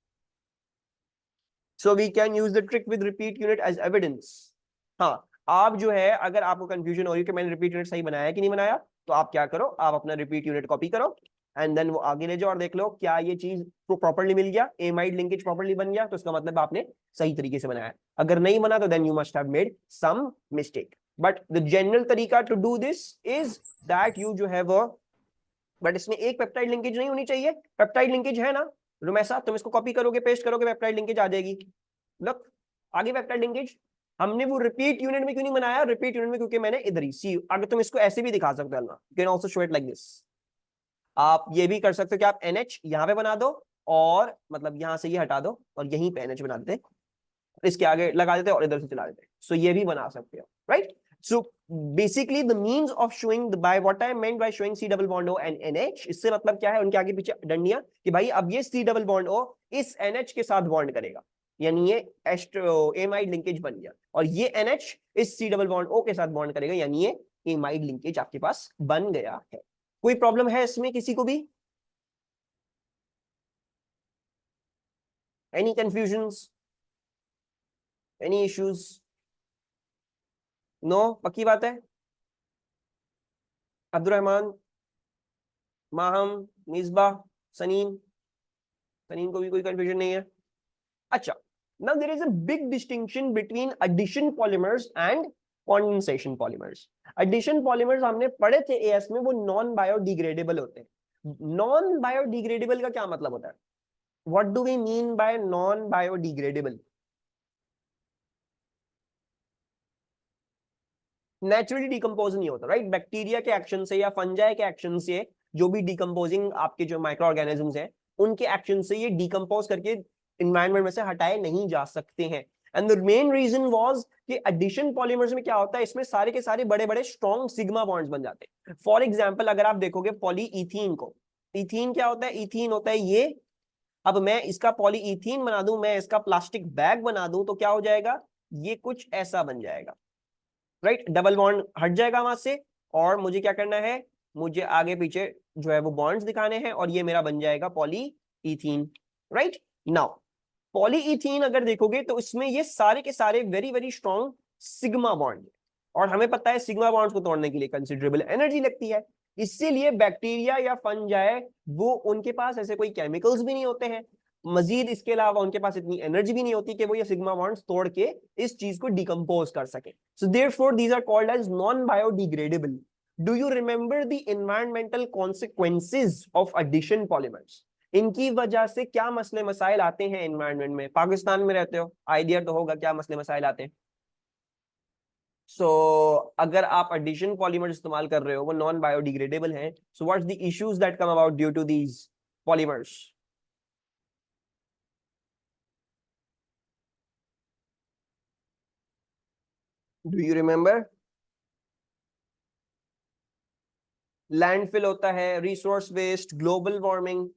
So we can use the trick with repeat unit as evidence. हाँ, आप जो है अगर आपको कंफ्यूजन हो रही है कि मैंने रिपीट यूनिट सही बनाया कि नहीं बनाया, तो आप क्या करो, आप अपना रिपीट यूनिट कॉपी करो एंड देन वो आगे ले जाओ और देख लो क्या ये चीज को प्रॉपर्ली मिल गया, एमाइड लिंकेज प्रॉपर्ली बन गया, तो इसका मतलब आपने सही तरीके से बनाया। अगर नहीं बना तो then you must have made some mistake, but the general तरीका to do this is that you जो है वो, बट इसमें एक पेप्टाइड लिंकेज नहीं होनी चाहिए। पेप्टाइड लिंकेज है ना रुमैसा, तुम इसको कॉपी करोगे, पेस्ट करोगे, पेप्टाइड लिंकेज आ जाएगी। लुक, आगे पेप्टाइड लिंकेज हमने वो रिपीट यूनिट में क्यों नहीं बनाया, रिपीट यूनिट में क्योंकि मैंने इधर ही सी, अगर तुम इसको ऐसे भी दिखा सकते हो ना, you can also show it like this. आप ये भी कर सकते हो कि आप NH यहां पे बना दो और मतलब यहां से ये हटा दो और यहीं पे NH बना देते, इसके आगे लगा देते और इधर से चला देते, सो ये भी बना सकते हो, right. So basically the means of showing the, by what I meant by showing C double bond O and NH, इससे मतलब क्या है, उनके आगे पीछे डंडियां कि भाई अब ये C double bond O इस NH के साथ बॉन्ड करेगा, यानी ये एमाइड लिंकेज बन गया, और ये NH इस C double bond O के साथ बॉन्ड करेगा, यानी ये एमाइड लिंकेज आपके पास बन गया है। कोई प्रॉब्लम है इसमें किसी को भी, any confusions, any issues? No, पक्की बात है। अब्दुलरहमान, माहम, मिसबा, सनीम, सनीम को भी कोई कंफ्यूजन नहीं है? अच्छा, now there is a big distinction between addition polymers and condensation polymers. Addition polymers हमने पढ़े थे AS में, वो नॉन बायोडिग्रेडेबल होते हैं। नॉन बायोडिग्रेडेबल का क्या मतलब होता है? What do we mean by non biodegradable? Naturally decompose नहीं होता, राइट? बैक्टीरिया के एक्शन से या फंजाई के एक्शन से, जो भी डिकम्पोजिंग आपके जो माइक्रो ऑर्गेनिजम्स हैं उनके एक्शन से ये डिकम्पोज करके इन्वायरमेंट में से हटाए नहीं जा सकते हैं। And the main reason was कि एडिशन पॉलीमर्स में क्या होता है, इसमें सारे के सारे बड़े बड़े स्ट्रॉन्ग सिग्मा बॉन्ड्स बन जाते हैं। फॉर एग्जांपल अगर आप देखोगे पॉलीइथीन को, इथीन क्या होता है, इथीन होता है ये, अब मैं इसका पॉलीइथीन बना दूं, मैं इसका प्लास्टिक बैग बना दूं, तो क्या हो जाएगा, ये कुछ ऐसा बन जाएगा, राइट? डबल बॉन्ड हट जाएगा वहां से, और मुझे क्या करना है, मुझे आगे पीछे जो है वो बॉन्ड्स दिखाने हैं, और ये मेरा बन जाएगा पॉलीइथीन, राइट? नाउ पॉलीइथीन अगर देखोगे तो इसमें ये सारे के सारे very very strong sigma bond, और हमें पता है सिग्मा बॉन्ड्स को तोड़ने के लिए कंसिडरेबल एनर्जी लगती है, इसीलिए बैक्टीरिया या फंजाई वो उनके पास ऐसे कोई केमिकल्स भी नहीं होते हैं, मजीद इसके अलावा उनके पास इतनी एनर्जी भी नहीं होती कि वो ये सिग्मा बॉन्ड्स तोड़ के इस चीज को डिकम्पोज कर सके। So therefore these are called as non biodegradable. Do you remember the environmental consequences of addition polymers? इनकी वजह से क्या मसले मसाइल आते हैं एनवायरमेंट में? पाकिस्तान में रहते हो, आइडिया तो होगा क्या मसले मसाइल आते हैं। सो अगर आप एडिशन पॉलीमर इस्तेमाल कर रहे हो, वो नॉन बायोडिग्रेडेबल हैं, so what's the issues that come about due to these polymers? Do you remember? Landfill होता है, रिसोर्स वेस्ट, ग्लोबल वार्मिंग,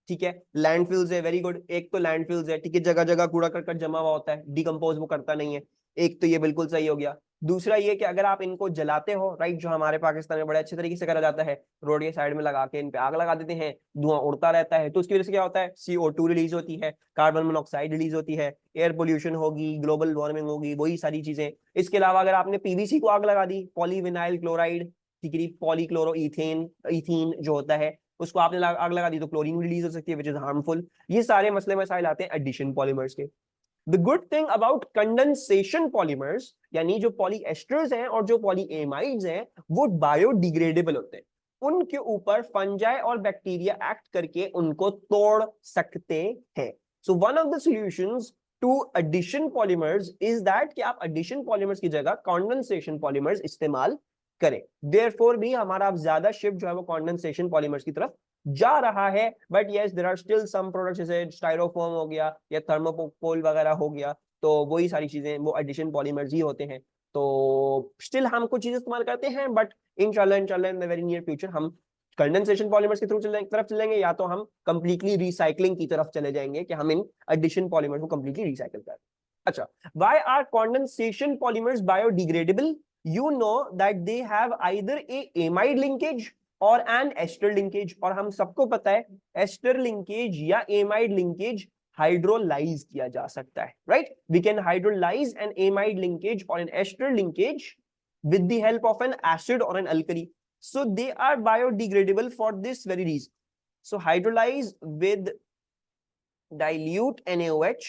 ठीक है। लैंडफिल्स है, वेरी गुड, एक तो लैंडफिल्स है, ठीक है, जगह जगह कूड़ा करकट जमा हुआ होता है, डिकम्पोज वो करता नहीं है, एक तो ये बिल्कुल सही हो गया। दूसरा ये कि अगर आप इनको जलाते हो, राइट, जो हमारे पाकिस्तान में बड़े अच्छे तरीके से करा जाता है, रोड के साइड में लगा के इन पे आग लगा देते हैं, धुआं उड़ता रहता है, तो उसकी वजह से क्या होता है, CO2 रिलीज होती है, कार्बन मोनोऑक्साइड रिलीज होती है, एयर पोल्यूशन होगी, ग्लोबल वार्मिंग होगी, वही सारी चीजें। इसके अलावा अगर आपने PVC को आग लगा दी, पॉलीविनाइल क्लोराइड, ठीक है, पॉलीक्लोरो इथीन जो होता है, उसको आपने आग लगा दी तो क्लोरीन रिलीज हो सकती है, विच इज हार्मफुल। ये सारे मसले मसाइल आते हैं एडिशन पॉलीमर्स के। The good thing about condensation polymers, यानी जो पॉलीएस्टर्स हैं और जो पॉलीएमाइड्स हैं, वो बायोडिग्रेडेबल होते हैं, उनके ऊपर फंजाई और बैक्टीरिया एक्ट करके उनको तोड़ सकते हैं। So one of the solutions to addition polymers is that कि आप एडिशन पॉलीमर्स की जगह कंडेंसेशन पॉलीमर्स इस्तेमाल करें। देयरफॉर भी हमारा अब ज्यादा शिफ्ट जो है वो कंडेंसेशन पॉलीमर्स की तरफ जा रहा है। But yes, there are still some products, जैसे स्टाइरोफोम हो गया या थर्मोकोल वगैरह हो गया, तो वही सारी चीजें वो एडिशन पॉलीमर्स ही होते हैं। तो स्टिल हम कुछ चीजें इस्तेमाल करते हैं, बट इंशाल्लाह in the very near future हम कंडेंसेशन पॉलीमर्स की तरफ चलेंगे, या तो हम कंप्लीटली रिसाइकलिंग की तरफ चले जाएंगे कि हम इन एडिशन पॉलीमर्स को कंप्लीटली रिसाइकल करें। अच्छा, why are condensation polymers biodegradable? You know that they have either a amide linkage और एन एस्टर लिंकेज, और हम सबको पता है एस्टर लिंकेज या एमाइड लिंकेज हाइड्रोलाइज किया जा सकता है, right? We can hydrolyse an amide linkage और an ester linkage with the help of an acid or an alkali. So they are biodegradable for this very reason. So hydrolyze with dilute NaOH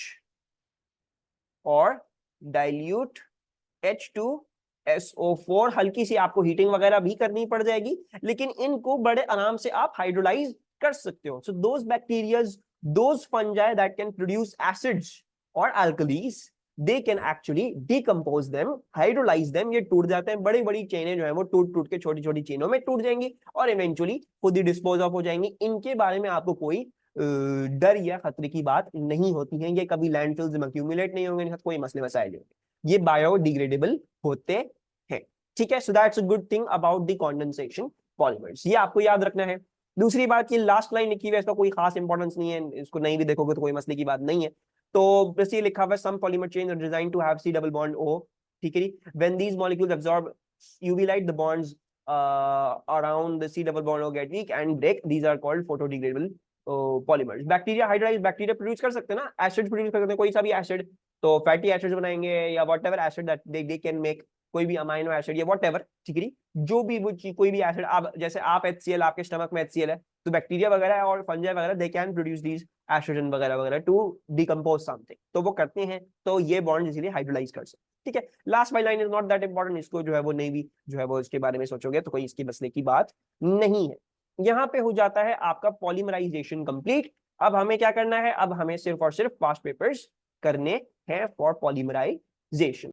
or dilute H2SO4, हल्की सी आपको heating वगैरह भी करनी पड़ जाएगी, लेकिन इनको बड़े आराम से आप हाइड्रोलाइज कर सकते हो। So those bacterias, those fungi that can produce acids और alkalis, they can actually decompose them, hydrolyse them. ये टूट जाते हैं, बड़ी बड़ी चेनें जो है वो टूट टूट के छोटी छोटी चेनों में टूट जाएंगी और इवेंचुअली खुद ही डिस्पोज ऑफ हो जाएंगी। इनके बारे में आपको कोई डर या खतरे की बात नहीं होती है, ये कभी लैंडफिल्स में एक्यूमुलेट नहीं होंगे, इनके साथ कोई मसले मसाइल नहीं होंगे, ये बायोडिग्रेडेबल होते हैं। ठीक है, so that's a good thing about the condensation polymers, ये आपको याद रखना है। दूसरी बात, ये लास्ट लाइन लिखी हुई है, इसका कोई खास इंपॉर्टेंस नहीं है, इसको नहीं भी देखोगे तो कोई मसले की बात नहीं है। तो बस ये लिखा हुआ है, some polymer chains are designed to have C double bond O, ठीक है, when these molecules absorb UV light, the bonds around the C double bond will get weak and break. These are called photodegradable polymers. Bacteria hydrolyse, bacteria produce कर सकते हैं ना, acid produce कर सकते हैं, कोई सा भी एसिड, तो फैटी एसिड्स बनाएंगे या whatever acid that they can make, कोई भी अमाइनो एसिड या व्हाटएवर, ठीक है, जो भी वो कोई भी एसिड। आप जैसे आप HCl, आपके स्टमक में HCl है, तो बैक्टीरिया वगैरह और फंजाई वगैरह they can produce these oestrogen वगैरह वगैरह टू डिकम्पोज समथिंग, तो वो करते हैं, तो ये बॉन्ड इसीलिए हाइड्रोलाइज कर सकते हैं। ठीक है, last by line is not that important, इसको जो है वो नहीं भी जो है वो इसके बारे में सोचोगे तो कोई इसके मसले की बात नहीं है। यहाँ पे हो जाता है आपका पॉलीमराइजेशन कंप्लीट। अब हमें क्या करना है, अब हमें सिर्फ और सिर्फ पास्ट पेपर्स करने हैं फॉर पॉलीमराइजेशन।